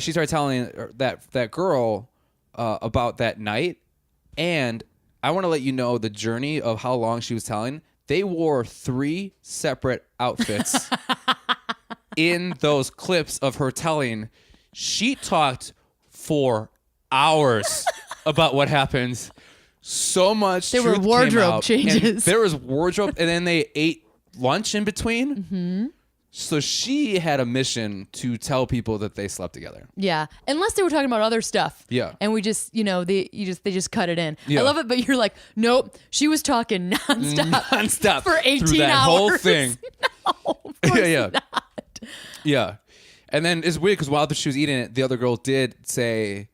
she started telling that girl about that night. And I want to let you know the journey of how long she was telling. They wore 3 separate outfits in those clips of her telling. She talked for hours about what happens. So much. There were wardrobe changes. There was wardrobe, and then they ate lunch in between. Mm-hmm. So she had a mission to tell people that they slept together. Yeah, unless they were talking about other stuff. Yeah, and we just, they just cut it in. Yeah. I love it, but you're like, nope. She was talking nonstop for 18 through that hours. whole thing. No, of course not. Yeah, and then it's weird because while she was eating it, the other girl did say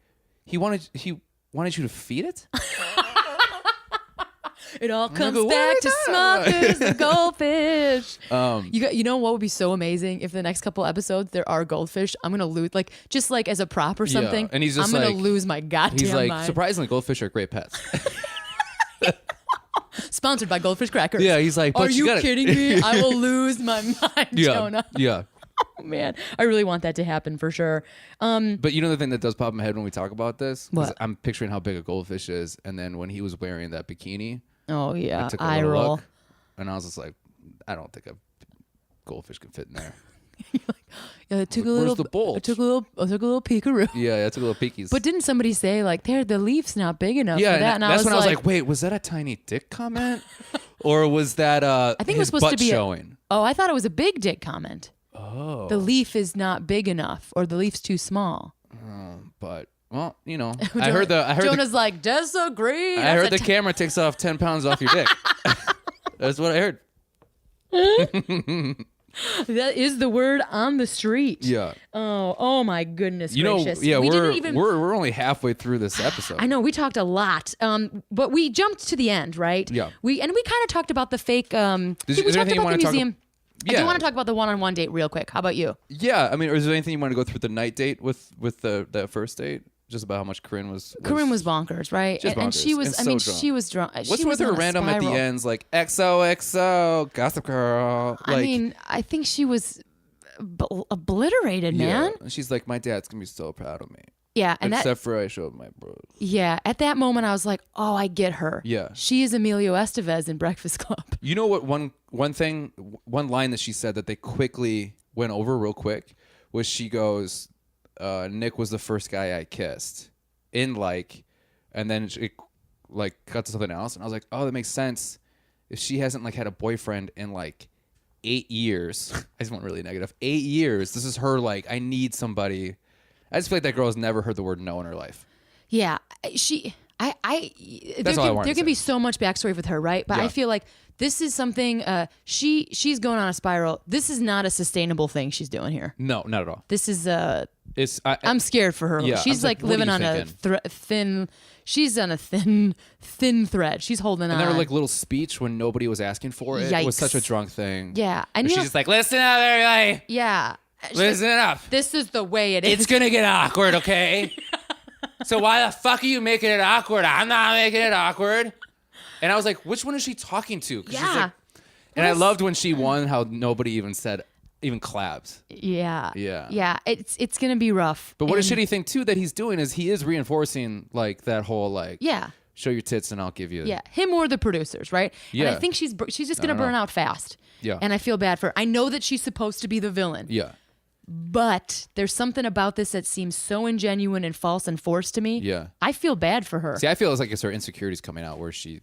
he wanted you to feed it. It all comes back to Smuckers, the goldfish. You know what would be so amazing if the next couple episodes there are goldfish? I'm gonna lose, just like as a prop or something. And he's just I'm gonna lose my goddamn He's like, mind. surprisingly, goldfish are great pets. Sponsored by Goldfish Crackers. Yeah, he's like, but are you kidding me? I will lose my mind, Jonah. Yeah. Oh, man, I really want that to happen for sure. But you know the thing that does pop in my head when we talk about this? What? I'm picturing how big a goldfish is, and then when he was wearing that bikini. Oh yeah, I took a eye little roll. look, and I was just like, I don't think a goldfish can fit in there. Yeah, I took a Where's little. the bulge? I took a little peekaroo. Yeah, I took a little peekies. But didn't somebody say like, the leaf's not big enough yeah, for that? And that's when I was like, like, wait, was that a tiny dick comment, or was that I think it was supposed butt to be showing? I thought it was a big dick comment. Oh, The leaf is not big enough, or the leaf's too small. But well, I heard Jonah's like, disagree. I heard the camera takes off 10 pounds off your dick. That's what I heard. That is the word on the street. Yeah. Oh my goodness gracious. Yeah, We we're only halfway through this episode. I know we talked a lot, but we jumped to the end, right? Yeah. We kind of talked about the fake. Is we there talked anything you about want the to talk museum. I do want to talk about the one-on-one date real quick. How about you? Yeah, I mean, is there anything you want to go through the night date with that first date? Just about how much Corinne was bonkers, right? And she was. I mean, drunk. She was drunk. What's with her random at the ends, like XOXO, Gossip Girl? Like, I mean, I think she was obliterated, man. And she's like, my dad's gonna be so proud of me. Yeah, and except for I showed my bros. Yeah, at that moment I was like, oh, I get her. Yeah, she is Emilio Estevez in Breakfast Club. You know what? One line that she said that they quickly went over real quick was she goes, Nick was the first guy I kissed, and then it cut to something else, and I was like, oh, that makes sense. If she hasn't had a boyfriend in 8 years, I just went really negative. 8 years. This is her I need somebody. I just feel like that girl has never heard the word no in her life. Yeah, there can be so much backstory with her, right? But I feel like this is something she's going on a spiral. This is not a sustainable thing she's doing here. No, not at all. This is I'm scared for her. Yeah, she's living on a thin. She's on a thin thread. She's holding on. And their little speech when nobody was asking for it. Yikes. It was such a drunk thing. Yeah, and she's just listen up, everybody. Yeah. Listen up. This is the way it is. It's going to get awkward, okay? So why the fuck are you making it awkward? I'm not making it awkward. And I was like, which one is she talking to? Yeah. And I loved when she won how nobody even clapped. Yeah. Yeah. Yeah. It's going to be rough. But what a shitty thing, too, that he's doing is he is reinforcing that whole yeah. Show your tits and I'll give you. Yeah. Him or the producers, right? Yeah. And I think she's just going to burn out fast. Yeah. And I feel bad for her. I know that she's supposed to be the villain. Yeah. But there's something about this that seems so ingenuine and false and forced to me. Yeah. I feel bad for her. See, I feel it's her insecurities coming out where I feel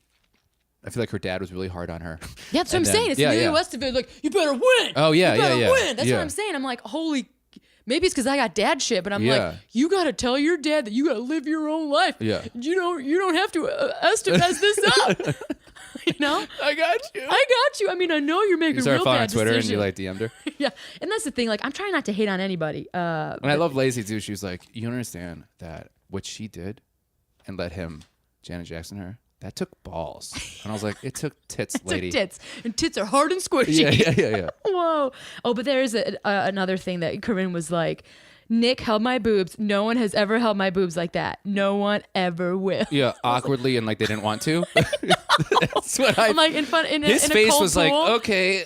like her dad was really hard on her. Yeah, that's what I'm saying. It's Emilio Estevez, you better win. Oh, yeah, you better win. That's what I'm saying. I'm like, holy, maybe it's because I got dad shit, but I'm like, you got to tell your dad that you got to live your own life. Yeah. You don't have to Estevez this up. You know? I got you. I mean, I know you're making real bad decisions. You started following Twitter and you DM'd her? Yeah. And that's the thing. I'm trying not to hate on anybody. And I love Lacey, too. She was like, you understand that what she did and let him, Janet Jackson her, that took balls. And I was like, it took tits, lady. It took tits. And tits are hard and squishy. Yeah. Whoa. Oh, but there is another thing that Corinne was like, Nick held my boobs. No one has ever held my boobs like that. No one ever will. Yeah, awkwardly and they didn't want to. That's what I'm like in his in face a cold was pool. like, okay,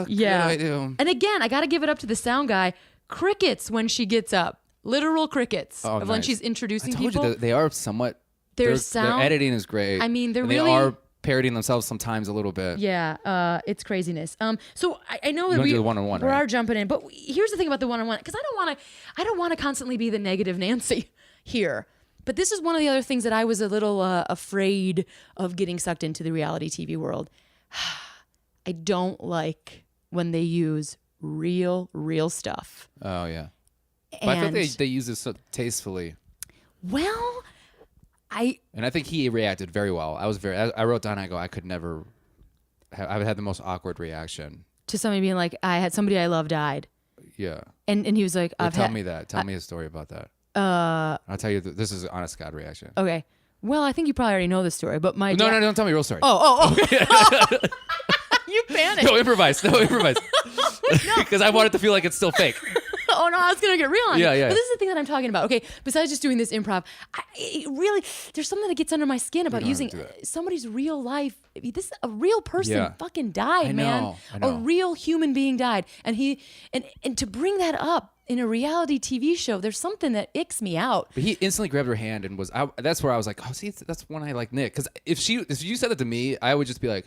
yeah. What do I do? And again, I got to give it up to the sound guy. Crickets when she gets up. Literal crickets of when she's introducing people. I told people. you that they are somewhat. Their sound. Their editing is great. I mean, they are parodying themselves sometimes a little bit. Yeah, it's craziness. So I know that we do the one-on-one, we right? are jumping in, but here's the thing about the one-on-one, because I don't want to constantly be the negative Nancy here. But this is one of the other things that I was a little afraid of getting sucked into the reality TV world. I don't like when they use real stuff. Oh yeah, but I think they use this so tastefully. Well. And I think he reacted very well. I wrote down, I could never I had the most awkward reaction. To somebody being like, I had somebody I love died. Yeah. And he was like, tell me that. Tell me a story about that. I'll tell you, this is an honest God reaction. Okay. Well, I think you probably already know the story, but No, don't tell me a real story. Oh. You panicked. No, improvise. Because I want it to feel like it's still fake. Oh no, I was gonna get real on you. Yeah. But this is the thing that I'm talking about. Okay, besides just doing this improv, really, there's something that gets under my skin about using somebody's real life. A real person fucking died, man. I know. A real human being died, and and to bring that up in a reality TV show, there's something that icks me out. But he instantly grabbed her hand and that's where I was like, oh, see, that's when I like Nick. Because if you said it to me, I would just be like,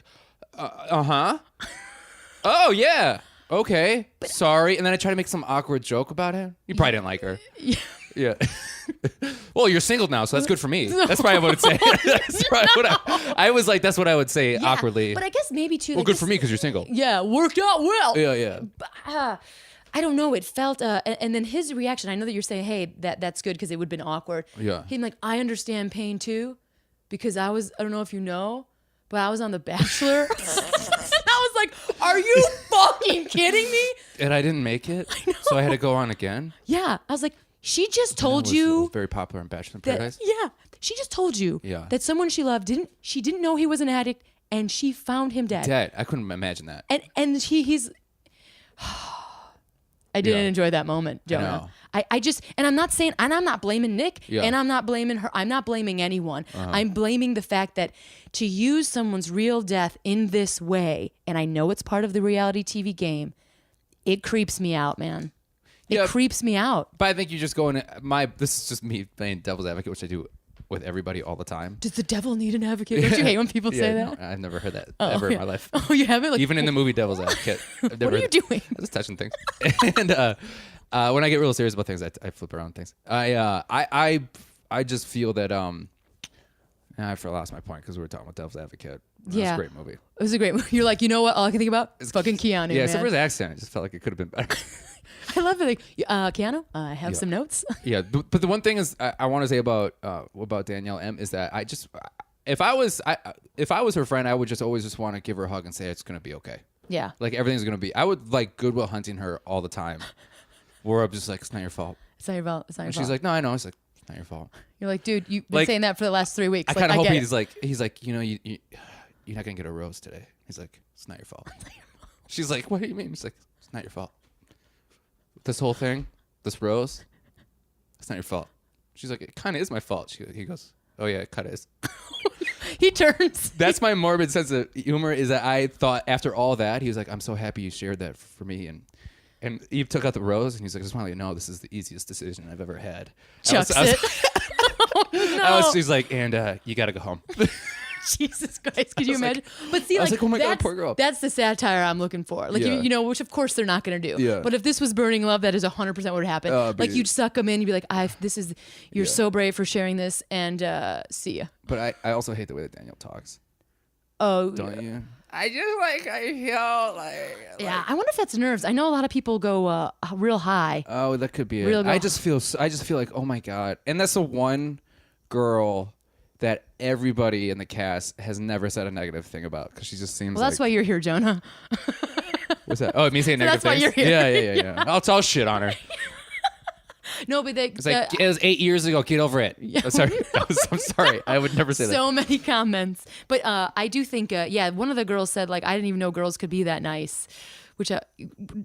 uh-huh. Oh yeah. Okay, sorry. And then I try to make some awkward joke about him. You probably didn't like her. Yeah. Well, you're single now, so that's good for me. That's probably what I would say. That's probably what I was like, that's what I would say awkwardly. But I guess maybe too. Well, good for me because you're single. Yeah, worked out well. Yeah. I don't know. It felt, and then his reaction. I know that you're saying, "Hey, that's good," because it would have been awkward. Yeah. He's like, "I understand pain too, because I don't know if you know, but I was on The Bachelor." And I was like, "Are you fucking kidding me?" And I didn't make it, so I had to go on again. Yeah, I was like, she just told you. It was very popular in Bachelor in Paradise. She just told you Yeah. that someone she loved didn't know he was an addict, and she found him dead. I couldn't imagine that. And he's I didn't enjoy that moment, Jonah. I just, and I'm not saying, and I'm not blaming Nick, and I'm not blaming her. I'm not blaming anyone. I'm blaming the fact that to use someone's real death in this way, and I know it's part of the reality TV game, it creeps me out, man. It creeps me out. But I think you just go in. This is just me playing devil's advocate, which I do with everybody all the time. Does the devil need an advocate? Don't you hate when people say that? No, I've never heard that ever in my life. Oh, you haven't? Like, even in the movie Devil's Advocate. What are you doing? I'm just touching things. And when I get real serious about things, I flip around things. I just feel that I lost my point because we were talking about Devil's Advocate. It was a great movie. It was a great movie. You're like, you know what? All I can think about is fucking Keanu. Yeah, except for his accent. I just felt like it could have been better. I love it. Like, Keanu, I have some notes. Yeah, but the one thing is I want to say about Danielle M is that if I was her friend, I would just always want to give her a hug and say it's gonna be okay. Yeah, like everything's gonna be. I would like Goodwill Hunting her all the time, where I'm just like, it's not your fault. It's not your fault. It's not your and fault. She's like, no, I know. It's like, it's not your fault. You're like, dude, you've been saying that for the last 3 weeks. I kind of hope he's like, you know, you're not gonna get a rose today. He's like, it's not your fault. She's like, what do you mean? He's like, it's not your fault. This whole thing, this rose, it's not your fault. She's like, it kind of is my fault. He goes, oh yeah, it kind of is. He turns. That's my morbid sense of humor, is that I thought after all that, he was like, I'm so happy you shared that for me. And Eve took out the rose, and he's like, I just want to let you know this is the easiest decision I've ever had. Chucks it. Oh, no. She's like, and you got to go home. Jesus Christ, could you imagine? But see, like, oh my God, poor girl. That's the satire I'm looking for. Like, you know, which of course they're not going to do. Yeah. But if this was Burning Love, that is 100% what would happen. Like, you'd suck them in, you'd be like, you're so brave for sharing this, and see ya. But I also hate the way that Danielle talks. Oh. Don't you? I feel like... Yeah, I wonder if that's nerves. I know a lot of people go real high. Oh, that could be it. I just feel like, oh my God. And that's the one girl that everybody in the cast has never said a negative thing about, because she just seems. Well, that's why you're here, Jonah. What's that? Oh, me saying negative things. That's why you're here. Yeah. I'll shit on her. No, but it's like, it was 8 years ago. Get over it. Yeah. I'm sorry. I would never say that. So many comments, but I do think, one of the girls said, like, I didn't even know girls could be that nice, which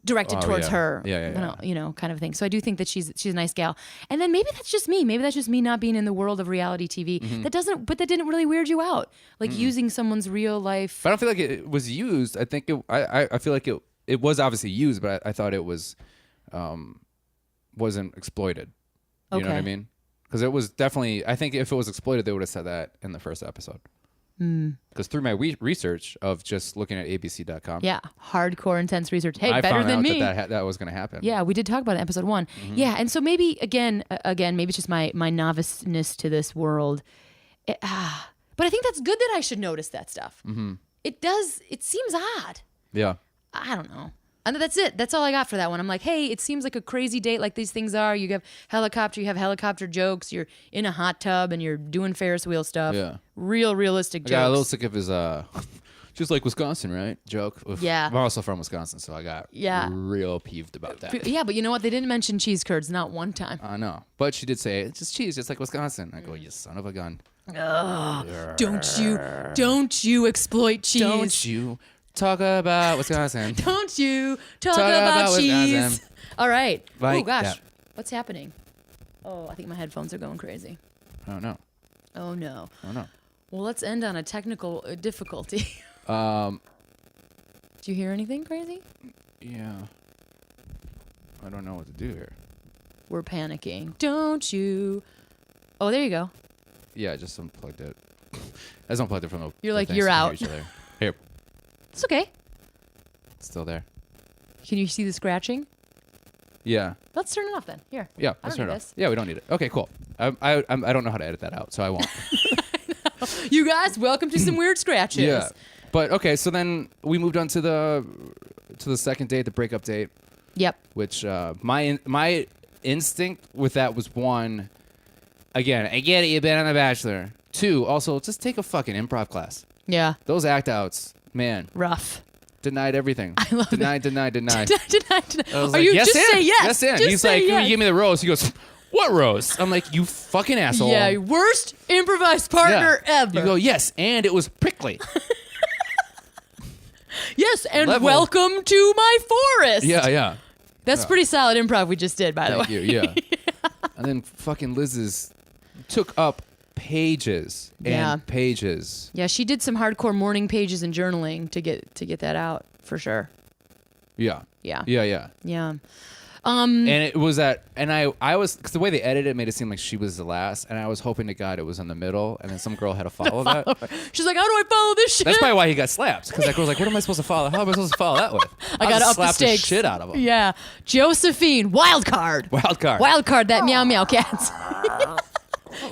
directed towards her, you know, kind of thing. So I do think that she's a nice gal. And then maybe that's just me. Maybe that's just me not being in the world of reality TV. Mm-hmm. That didn't really weird you out, like using someone's real life. But I don't feel like it was used. I think I feel like it was obviously used, but I thought it was wasn't exploited. You know what I mean? Because it was definitely. I think if it was exploited, they would have said that in the first episode. Because through my research of just looking at abc.com, hardcore intense research. Hey, I better found than out me. that was going to happen. Yeah, we did talk about it in episode 1. Mm-hmm. Yeah, and so maybe again, maybe it's just my noviceness to this world. But I think that's good that I should notice that stuff. Mm-hmm. It does. It seems odd. Yeah. I don't know. And that's it. That's all I got for that one. I'm like, hey, it seems like a crazy date like these things are. You have helicopter jokes. You're in a hot tub and you're doing Ferris wheel stuff. Yeah. Realistic jokes. I got a little sick of his, just like Wisconsin, right? Joke. Oof. Yeah. I'm also from Wisconsin, so I got real peeved about that. Yeah, but you know what? They didn't mention cheese curds, not one time. I know. But she did say, it's just cheese, just like Wisconsin. I go, you son of a gun. Ugh. Don't you exploit cheese. Don't you talk about Wisconsin. Don't you talk about cheese. Wisconsin. All right. Like oh, gosh. That. What's happening? Oh, I think my headphones are going crazy. Oh, no. Oh, no. Oh, no. Well, let's end on a technical difficulty. Do you hear anything crazy? Yeah. I don't know what to do here. We're panicking. Don't you? Oh, there you go. Yeah, I just unplugged it. I just unplugged it from the... You're like, you're out. Here. It's okay. It's still there. Can you see the scratching? Yeah. Let's turn it off then. Here. Yeah, let's turn it off. Yeah, we don't need it. Okay, cool. I don't know how to edit that out, so I won't. You guys, welcome to some weird scratches. Yeah. But okay, so then we moved on to the second date, the breakup date. Yep. Which my instinct with that was, 1, again, I get it, you've been on The Bachelor. 2, also just take a fucking improv class. Yeah. Those act outs, man. Rough. Denied everything. I love it. Denied. Denied. I was Are like, you yes, just and. say yes? Yes, and. Just He's say like, yes. you give me the rose. He goes, what rose? I'm like, you fucking asshole. Yeah, worst improvised partner ever. You go, yes, and it was prickly. Yes, and welcome to my forest. Yeah. That's pretty solid improv we just did, by the way. Thank you, yeah. And then fucking Liz's took up pages and pages. Yeah, she did some hardcore morning pages and journaling to get that out, for sure. Yeah. Yeah. And it was and I was, because the way they edited it made it seem like she was the last, and I was hoping to God it was in the middle, and then some girl had to follow that. She's like, how do I follow this shit? That's probably why he got slapped, because that girl's like, what am I supposed to follow? How am I supposed to follow that with? I got to up the slap stakes. The shit out of him. Yeah. Josephine, wild card, that meow meow cat.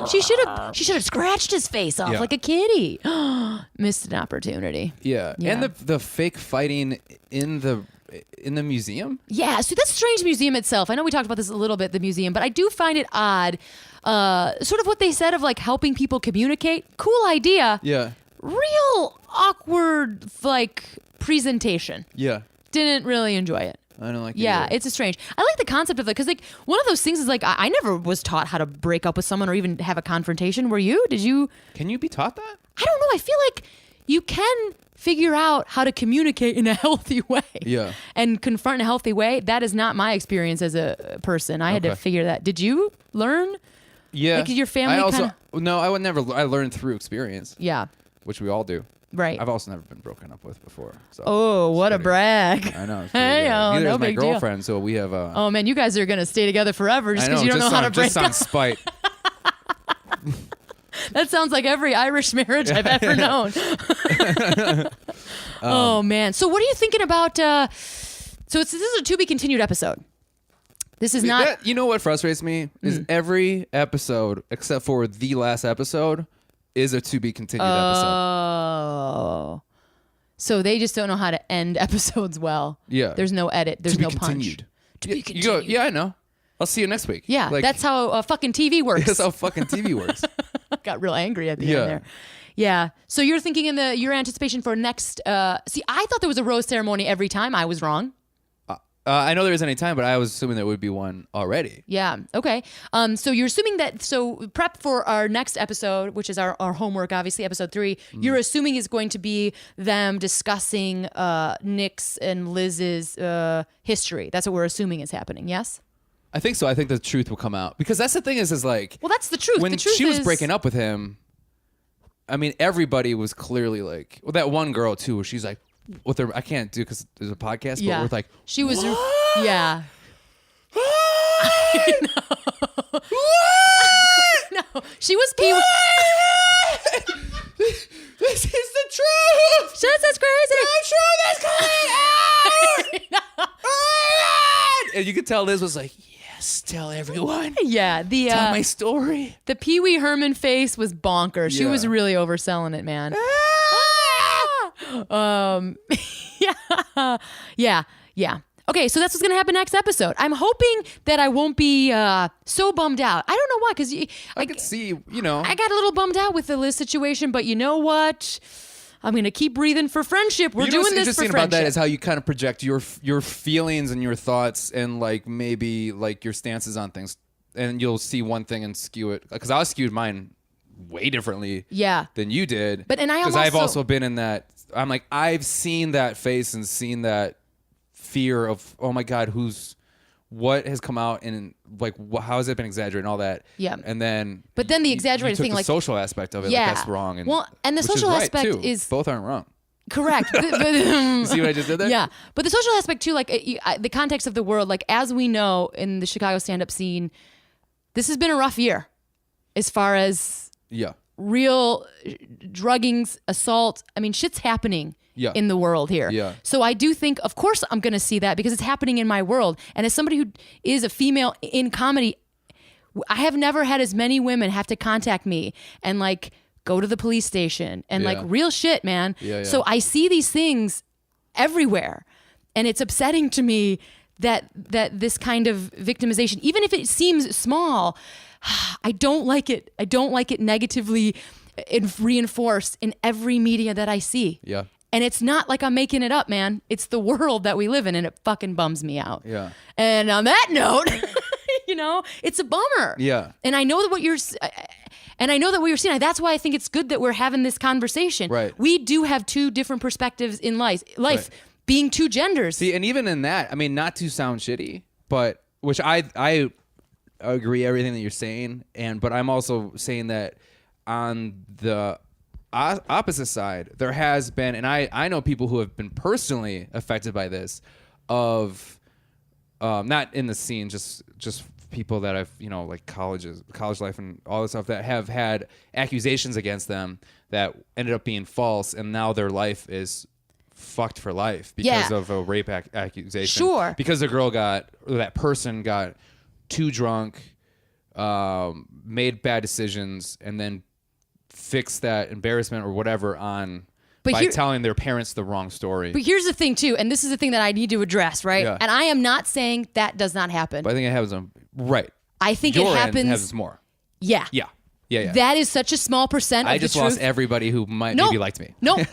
She should have scratched his face off like a kitty. Missed an opportunity. Yeah. And the fake fighting in the museum? Yeah, so that's a strange museum itself. I know we talked about this a little bit, the museum, but I do find it odd. Sort of what they said of like helping people communicate. Cool idea. Yeah. Real awkward like presentation. Yeah. Didn't really enjoy it. I don't like it. Yeah, either. it's a strange. I like the concept of it because like one of those things is like I never was taught how to break up with someone or even have a confrontation. Were you? Did you? Can you be taught that? I don't know. I feel like you can figure out how to communicate in a healthy way. Yeah. And confront in a healthy way. That is not my experience as a person. I had to figure that. Did you learn? Yeah. Like your family No, I would never. I learned through experience. Yeah. Which we all do. Right. I've also never been broken up with before. So oh, what a brag. I know. Hey, neither no is my big girlfriend, deal. so we have oh, man, you guys are going to stay together forever just because you don't know how to break up. Just on spite. That sounds like every Irish marriage I've ever known. Oh, man. So what are you thinking about? So this is a to be continued episode. This is not. You know what frustrates me is every episode except for the last episode is a to be continued episode. Oh. So they just don't know how to end episodes well. Yeah. There's no edit. There's no punch. To be continued. You go, yeah, I know. I'll see you next week. Yeah, like, that's how fucking TV works. That's how fucking TV works. Got real angry at the end there. Yeah. So you're thinking your anticipation for next. See, I thought there was a rose ceremony every time. I was wrong. I know there isn't any time, but I was assuming there would be one already. Yeah. Okay. So you're assuming that. So prep for our next episode, which is our homework, obviously, episode 3. You're assuming is going to be them discussing Nick's and Liz's history. That's what we're assuming is happening. Yes. I think so. I think the truth will come out because that's the thing is like. Well, that's the truth. When the truth she was breaking up with him, I mean, everybody was clearly like, well, that one girl too, where she's like, with her, I can't do because there's a podcast, but with like, she was, what? Yeah. What? What? No, she was pee. This is the truth. This is crazy. The truth is coming out. And you could tell Liz was like, yes, tell everyone. Yeah, tell my story. The Pee Wee Herman face was bonkers. She was really overselling it, man. Yeah. Okay, so that's what's gonna happen next episode. I'm hoping that I won't be so bummed out. I don't know why, because I could see, I got a little bummed out with the Liz situation, but you know what? I'm gonna keep breathing for friendship. We're doing this for friendship. What's interesting about that is how you kind of project your feelings and your thoughts and like maybe like your stances on things, and you'll see one thing and skew it. Because I skewed mine way differently than you did. But because I've also been in that. I'm like, I've seen that face and seen that fear of, oh my God, what has come out and like how has it been exaggerated and all that. Yeah. And then but then the exaggerated thing, the like social aspect of it, like that's wrong. And the social aspect is both aren't wrong. Correct. You see what I just did there? Yeah. But the social aspect too, like the context of the world, like as we know in the Chicago stand-up scene, this has been a rough year as far as real druggings, assault. I mean, shit's happening in the world here. Yeah. So I do think, of course, I'm going to see that because it's happening in my world. And as somebody who is a female in comedy, I have never had as many women have to contact me and like go to the police station and like real shit, man. Yeah. So I see these things everywhere, and it's upsetting to me that this kind of victimization, even if it seems small, I don't like it. I don't like it negatively reinforced in every media that I see. Yeah. And it's not like I'm making it up, man. It's the world that we live in, and it fucking bums me out. Yeah. And on that note, it's a bummer. Yeah. And I know that And I know that we were seeing, that's why I think it's good that we're having this conversation. Right. We do have two different perspectives in life Right. being two genders. See, and even in that, I mean, not to sound shitty, but which I agree everything that you're saying, but I'm also saying that on the opposite side, there has been, and I know people who have been personally affected by this, of not in the scene, just people that I've, like college life and all this stuff, that have had accusations against them that ended up being false, and now their life is fucked for life because of a rape accusation. Sure. Because that person got too drunk, made bad decisions, and then fixed that embarrassment or whatever by telling their parents the wrong story. But here's the thing too, and this is the thing that I need to address, right? Yeah. And I am not saying that does not happen. But I think it happens right. I think Your it end happens. happens more. Yeah. Yeah. That is such a small percent of I just the truth. lost everybody who might maybe liked me. No, I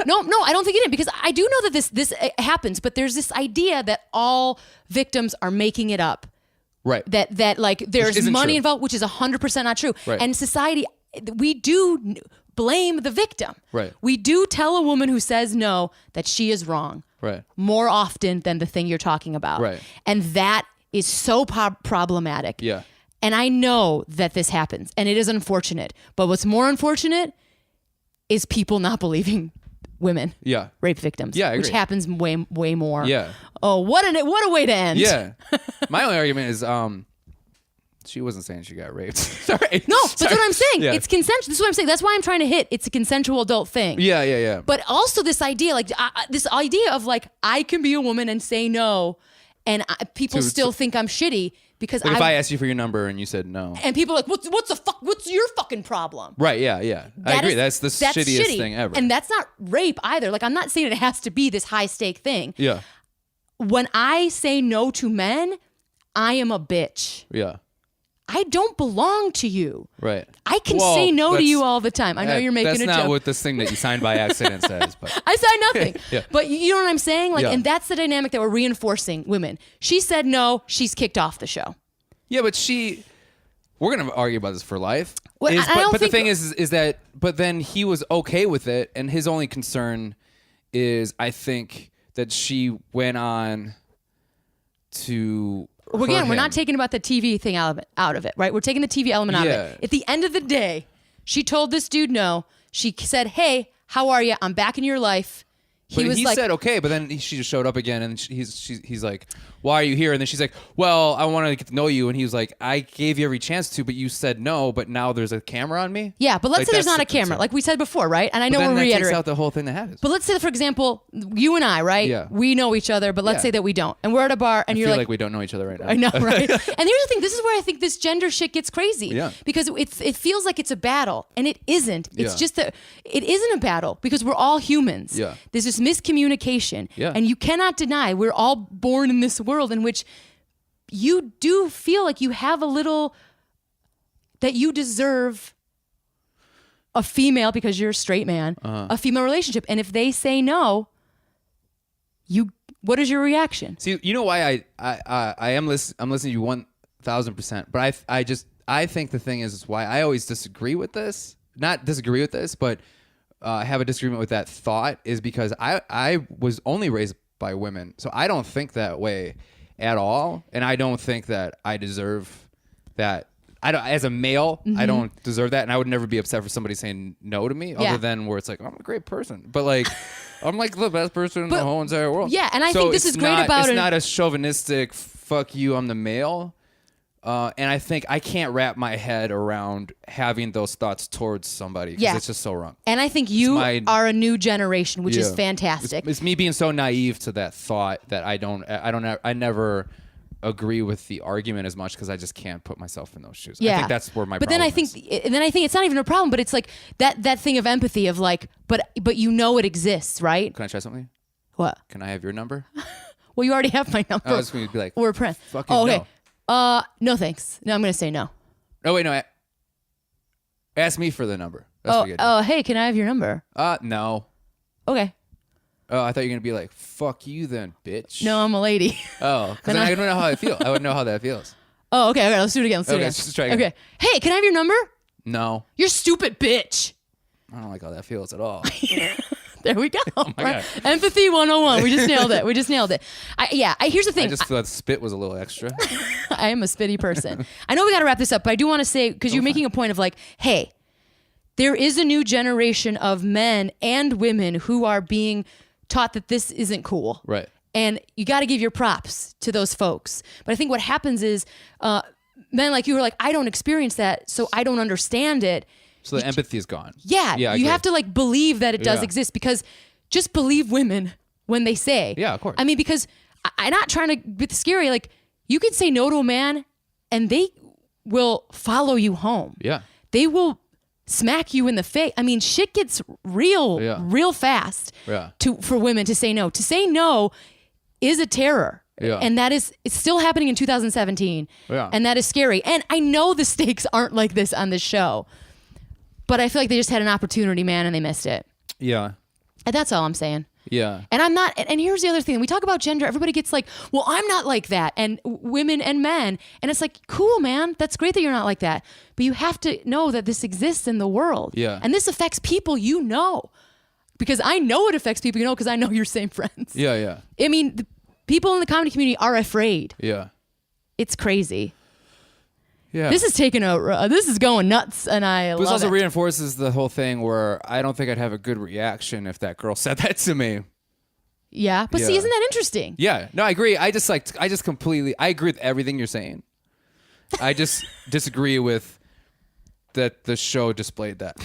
don't think it did, because I do know that this happens, but there's this idea that all victims are making it up. Right. That like there's money true. involved, which is 100% not true. Right. And society, we do blame the victim. Right. We do tell a woman who says no that she is wrong. Right. More often than the thing you're talking about. Right. And that is so problematic. Yeah. And I know that this happens, and it is unfortunate. But what's more unfortunate is people not believing women. Yeah. Rape victims. Yeah, I agree. Which happens way more. Yeah. Oh, what a way to end. Yeah. My only argument is she wasn't saying she got raped. Sorry. No, that's what I'm saying. Yeah. It's consensual. This is what I'm saying. That's why I'm trying to hit. It's a consensual adult thing. Yeah. But also this idea, this idea of I can be a woman and say no, and people still think I'm shitty because if I asked you for your number and you said no, and people are like, what's the fuck? What's your fucking problem? Right? Yeah. I agree. That's the shittiest shitty. thing ever. And that's not rape either. Like, I'm not saying it has to be this high stake thing. Yeah. When I say no to men, I am a bitch. Yeah. I don't belong to you. Right. I can say no to you all the time. I know you're making a joke. That's not what this thing that you signed by accident says. But I signed nothing. Yeah. But you know what I'm saying? Yeah. And that's the dynamic that we're reinforcing women. She said no. She's kicked off the show. Yeah, but we're going to argue about this for life. Well, But the thing is that, but then he was okay with it. And his only concern is, I think, that she went on to... Well, again, we're not taking about the TV thing out of it, right? We're taking the TV element out of it. At the end of the day, she told this dude no. She said, hey, how are you? I'm back in your life. He said okay, but then she just showed up again, and he's like, why are you here? And then she's like, well, I want to get to know you. And he was like, I gave you every chance to, but you said no, but now there's a camera on me? Yeah, but let's say there's not a camera, like we said before, right? And I know we're reiterating. That takes out the whole thing that happens. But let's say that, for example, you and I, right? Yeah. We know each other, but let's say that we don't. And we're at a bar, and I you're feel like we don't know each other right now. I know, right? And here's the thing. This is where I think this gender shit gets crazy. Yeah. Because it feels like it's a battle, and it isn't. It's Yeah. just it isn't a battle because we're all humans. Yeah. There's this miscommunication. Yeah. And you cannot deny we're all born in this world in which you do feel like you have a little, that you deserve a female, because you're a straight man, a female relationship. And if they say no, what is your reaction? See, you know why I'm listening to you 1,000%, but I think the thing is why I always disagree with this. Not disagree with this, but have a disagreement with that thought is because I was only raised by women, so I don't think that way at all, and I don't think that I deserve that. I don't, as a male, I don't deserve that, and I would never be upset for somebody saying no to me, other than where it's like, I'm a great person, but like I'm like the best person in the whole entire world. Yeah, and I think this is great about it. It's not a chauvinistic fuck you, I'm the male. And I think I can't wrap my head around having those thoughts towards somebody because it's just so wrong. And I think you are a new generation, which is fantastic. It's me being so naive to that thought that I never agree with the argument as much because I just can't put myself in those shoes. Yeah. I think that's where my but problem then I think it's not even a problem, but it's like that thing of empathy of like, but you know it exists, right? Can I try something? What? Can I have your number? Well, you already have my number. I was going to be like, we're friends. Fucking okay. no. No thanks. No, I'm going to say no. Oh, wait, no. Ask me for the number. That's what you do. Oh, hey, can I have your number? No. Okay. Oh, I thought you were going to be like, fuck you then, bitch. No, I'm a lady. Oh, because I don't know how I feel. I wouldn't know how that feels. Oh, okay, let's do it again. Let's try again. Okay. Hey, can I have your number? No. You're a stupid bitch. I don't like how that feels at all. There we go. Oh my God. Empathy 101. We just nailed it. Here's the thing. I just thought spit was a little extra. I am a spitty person. I know we got to wrap this up, but I do want to say, because you're making a point of like, hey, there is a new generation of men and women who are being taught that this isn't cool. Right. And you got to give your props to those folks. But I think what happens is men like you are like, I don't experience that, so I don't understand it. So the empathy is gone. Yeah, you have to like believe that it does exist, because just believe women when they say. Yeah, of course. I mean, because I'm not trying to be scary. Like, you could say no to a man and they will follow you home. Yeah. They will smack you in the face. I mean, shit gets real fast for women to say no. To say no is a terror. Yeah. And it's still happening in 2017. Yeah. And that is scary. And I know the stakes aren't like this on this show, but I feel like they just had an opportunity, man, and they missed it. Yeah. And that's all I'm saying. Yeah. And I'm not, and here's the other thing. We talk about gender, everybody gets like, well, I'm not like that. And women and men. And it's like, cool, man. That's great that you're not like that. But you have to know that this exists in the world. Yeah. And this affects people you know. Because I know it affects people you know, because I know your same friends. Yeah, yeah. I mean, the people in the comedy community are afraid. Yeah. It's crazy. Yeah. This is going nuts, and I love it. This also reinforces the whole thing where I don't think I'd have a good reaction if that girl said that to me. Yeah, but see, isn't that interesting? Yeah, no, I agree. I agree with everything you're saying. I just disagree with that the show displayed that.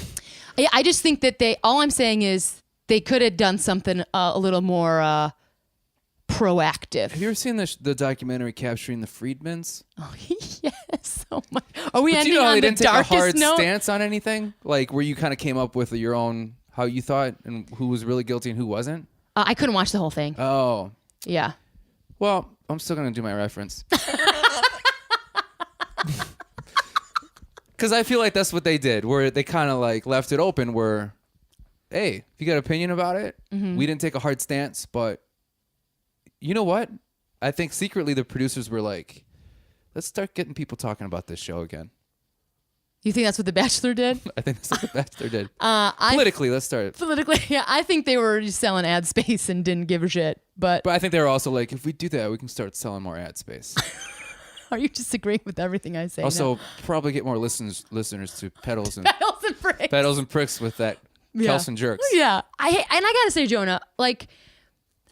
I just think that all I'm saying is they could have done something a little more proactive. Have you ever seen the documentary Capturing the Freedmans? Oh, yes. Oh my. Are we ending you know, on they the didn't take a darkest hard note? stance on anything? Like, where you kind of came up with your own, how you thought and who was really guilty and who wasn't? I couldn't watch the whole thing. Oh. Yeah. Well, I'm still going to do my reference. Because I feel like that's what they did, where they kind of like left it open where, hey, if you got an opinion about it, we didn't take a hard stance, but you know what? I think secretly the producers were like, let's start getting people talking about this show again. You think that's what The Bachelor did? I think that's what The Bachelor did. Politically, let's start. Politically, yeah. I think they were just selling ad space and didn't give a shit. But I think they were also like, if we do that, we can start selling more ad space. Are you disagreeing with everything I say? Also, probably get more listeners to Petals and Pricks. Petals and Pricks with that Kelsie and Jurkens. Yeah. I gotta say, Jonah, like,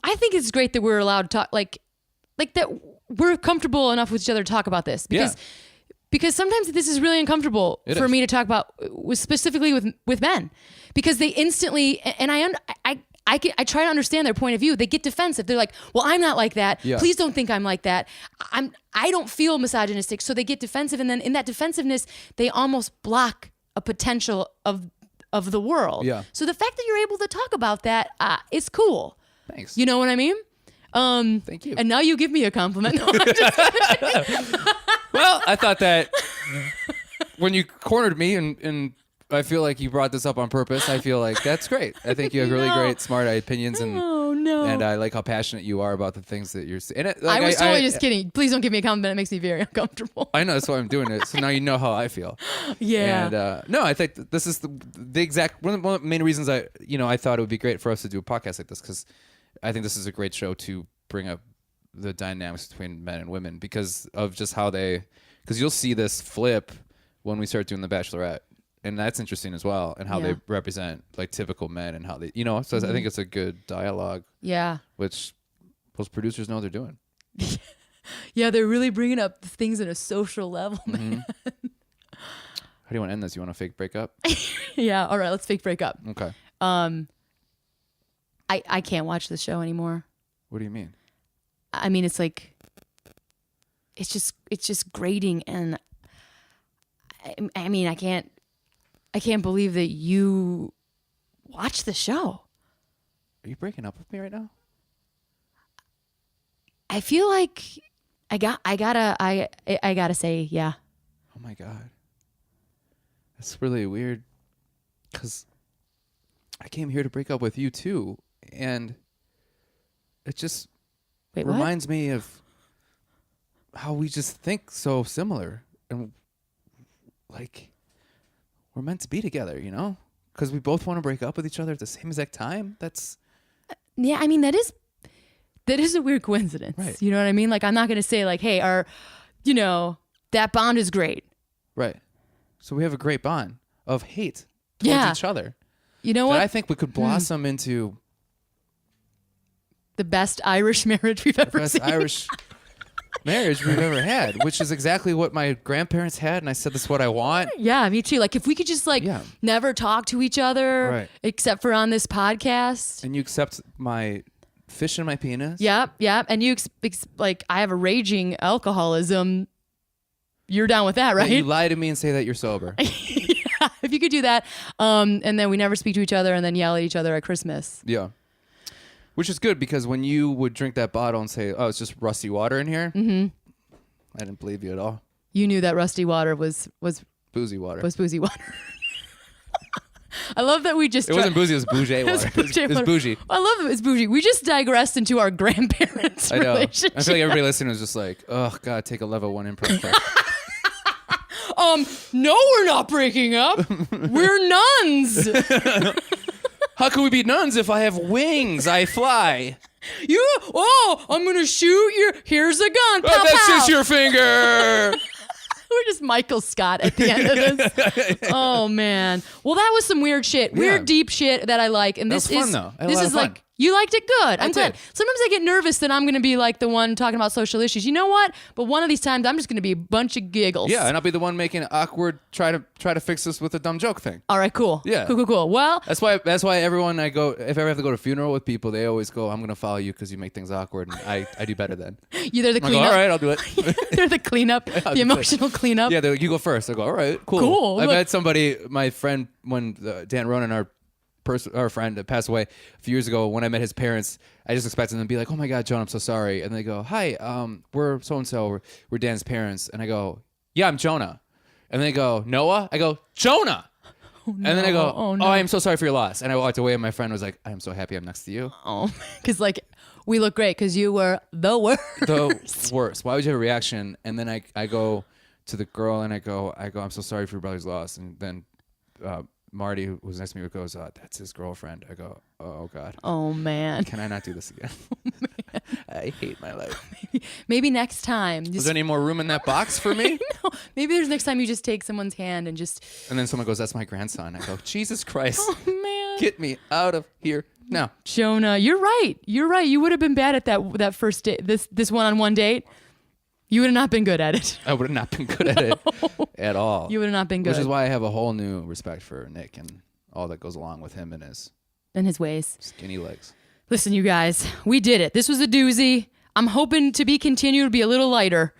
I think it's great that we're allowed to talk, like that we're comfortable enough with each other to talk about this, because sometimes this is really uncomfortable for me to talk about, specifically with men, because they instantly, and I try to understand their point of view. They get defensive. They're like, well, I'm not like that. Yeah. Please don't think I'm like that. I don't feel misogynistic. So they get defensive. And then in that defensiveness, they almost block a potential of the world. Yeah. So the fact that you're able to talk about that is cool. Thanks. You know what I mean? Thank you. And now you give me a compliment. No, Well, I thought that when you cornered me and I feel like you brought this up on purpose. I feel like that's great. I think you have really great, smart opinions, and I like how passionate you are about the things that you're saying. I was totally just kidding. Please don't give me a compliment. It makes me very uncomfortable. I know, that's why I'm doing it. So now you know how I feel. Yeah. And no, I think this is the exact one of the main reasons I thought it would be great for us to do a podcast like this, because I think this is a great show to bring up the dynamics between men and women, because of just how because you'll see this flip when we start doing The Bachelorette. And that's interesting as well, and how they represent like typical men and how they, so I think it's a good dialogue. Yeah. Which those producers know what they're doing. Yeah, they're really bringing up things at a social level, man. How do you want to end this? You want a fake breakup? Yeah. All right. Let's fake breakup. Okay. I can't watch the show anymore. What do you mean? I mean, it's like, it's just grating, and I mean, I can't believe that you watch the show. Are you breaking up with me right now? I feel like I gotta say, yeah. Oh my God. That's really weird, because I came here to break up with you too, and it just reminds me of how we just think so similar, and like, we're meant to be together, you know? Because we both want to break up with each other at the same exact time. That's yeah. I mean, that is a weird coincidence. Right. You know what I mean? Like, I'm not gonna say like, hey, that bond is great. right. So we have a great bond of hate towards each other. You know That what? I think we could blossom into the best Irish marriage we've ever best seen. Irish marriage we've ever had, which is exactly what my grandparents had, and I said this is what I want. Yeah, me too. Like, if we could just never talk to each other, Right. except for on this podcast. And you accept my fish in my penis. Yep. And you like, I have a raging alcoholism. You're down with that, right? And you lie to me and say that you're sober. Yeah, if you could do that, and then we never speak to each other, and then yell at each other at Christmas. Yeah. Which is good, because when you would drink that bottle and say, oh, it's just rusty water in here, I didn't believe you at all. You knew that rusty water was Boozy water. boozy water. I love that we just... It wasn't boozy, it was bougie water. It was bougie. I love it. It's bougie. We just digressed into our grandparents' I know. relationship. I feel like everybody listening was just like, oh, God, take a level 1 improv class. No, we're not breaking up. We're nuns. How can we be nuns if I have wings? I fly. I'm going to shoot you. Here's a gun. Pow, That's pow. just your finger. We're just Michael Scott at the end of this. Oh, man. Well, that was some weird shit. Weird, deep shit that I like. And this That was is fun, though. I had a This lot is of fun. like, you liked it good. I'm glad. did. Sometimes I get nervous that I'm going to be like the one talking about social issues. You know what? But one of these times, I'm just going to be a bunch of giggles. Yeah, and I'll be the one making awkward, try to fix this with a dumb joke thing. All right, cool. Yeah. Cool. Well, That's why everyone I go, if I ever have to go to a funeral with people, they always go, I'm going to follow you because you make things awkward. And I do better then. they're the I go, cleanup. all right, I'll do it. They're the cleanup, the emotional cleanup. Yeah, you go first. I go, all right, cool. Cool. I Look. met somebody, my friend, when Dan Ronan, our friend, passed away a few years ago. When I met his parents, I just expected them to be like, oh my God, John, I'm so sorry. And they go, hi, we're so-and-so. We're Dan's parents. And I go, yeah, I'm Jonah. And they go, Noah? I go, Jonah. Oh, no. And then I go, oh, no. I am so sorry for your loss. And I walked away, and my friend was like, I am so happy I'm next to you. Oh, because like we look great because you were the worst. The worst. Why would you have a reaction? And then I go to the girl and I go, I'm so sorry for your brother's loss. And then Marty, who was next to me, goes, that's his girlfriend. I go, oh God. Oh man. Can I not do this again? I hate my life. Maybe next time. Is there any more room in that box for me? No, maybe there's next time you just take someone's hand and just. And then someone goes, that's my grandson. I go, Jesus Christ. Oh man. Get me out of here now. Jonah, you're right. You would have been bad at that first date. This one-on-one date. You would have not been good at it. I would have not been good at it at all. You would have not been good. Which is why I have a whole new respect for Nick and all that goes along with him and his ways. skinny legs. Listen, you guys, we did it. This was a doozy. I'm hoping to be continued to be a little lighter.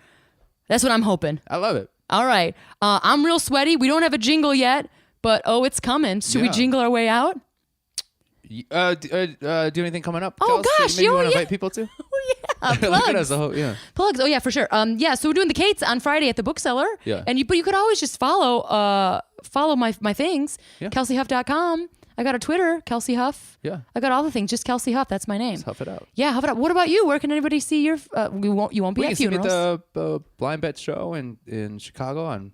That's what I'm hoping. I love it. All right. I'm real sweaty. We don't have a jingle yet, but it's coming. Should we jingle our way out? Do anything coming up? Oh, Kelsie? gosh. Maybe you want to yeah. invite people to? Oh, yeah. Look at Plugs. us. Plugs. Oh, yeah, for sure. So we're doing the Kates on Friday at the bookseller. Yeah. But you could always just follow my things. Yeah. KelsieHuff.com. I got a Twitter, Kelsie Huff. Yeah. I got all the things. Just Kelsie Huff. That's my name. Just huff it out. Yeah, huff it out. What about you? Where can anybody see your? You won't be We at can see me funerals. at the Blind Bet show in Chicago on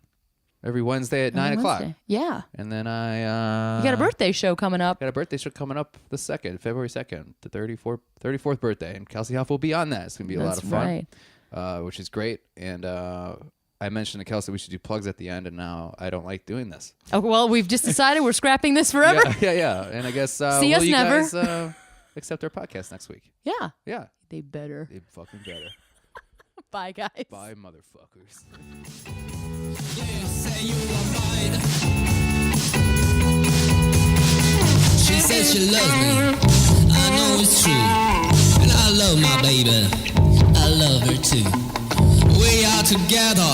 every Wednesday at 9 o'clock. Wednesday. Yeah. And then I You got a birthday show coming up. got a birthday show coming up the 2nd, February 2nd, the 34th birthday, and Kelsie Huff will be on that. It's gonna be a lot of fun, which is great. And I mentioned to Kelsie we should do plugs at the end, and now I don't like doing this. Oh, well, we've just decided we're scrapping this forever. Yeah. And I guess See us you never. guys accept our podcast next week? Yeah. Yeah. They better. They fucking better. Bye, guys. Bye, motherfuckers. Say you are mine. She says she loves me. I know it's true. And I love my baby. I love her too. We are together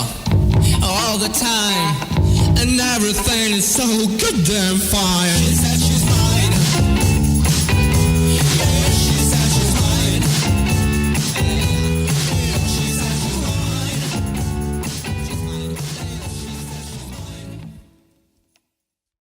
all the time. And everything is so goddamn fine. She said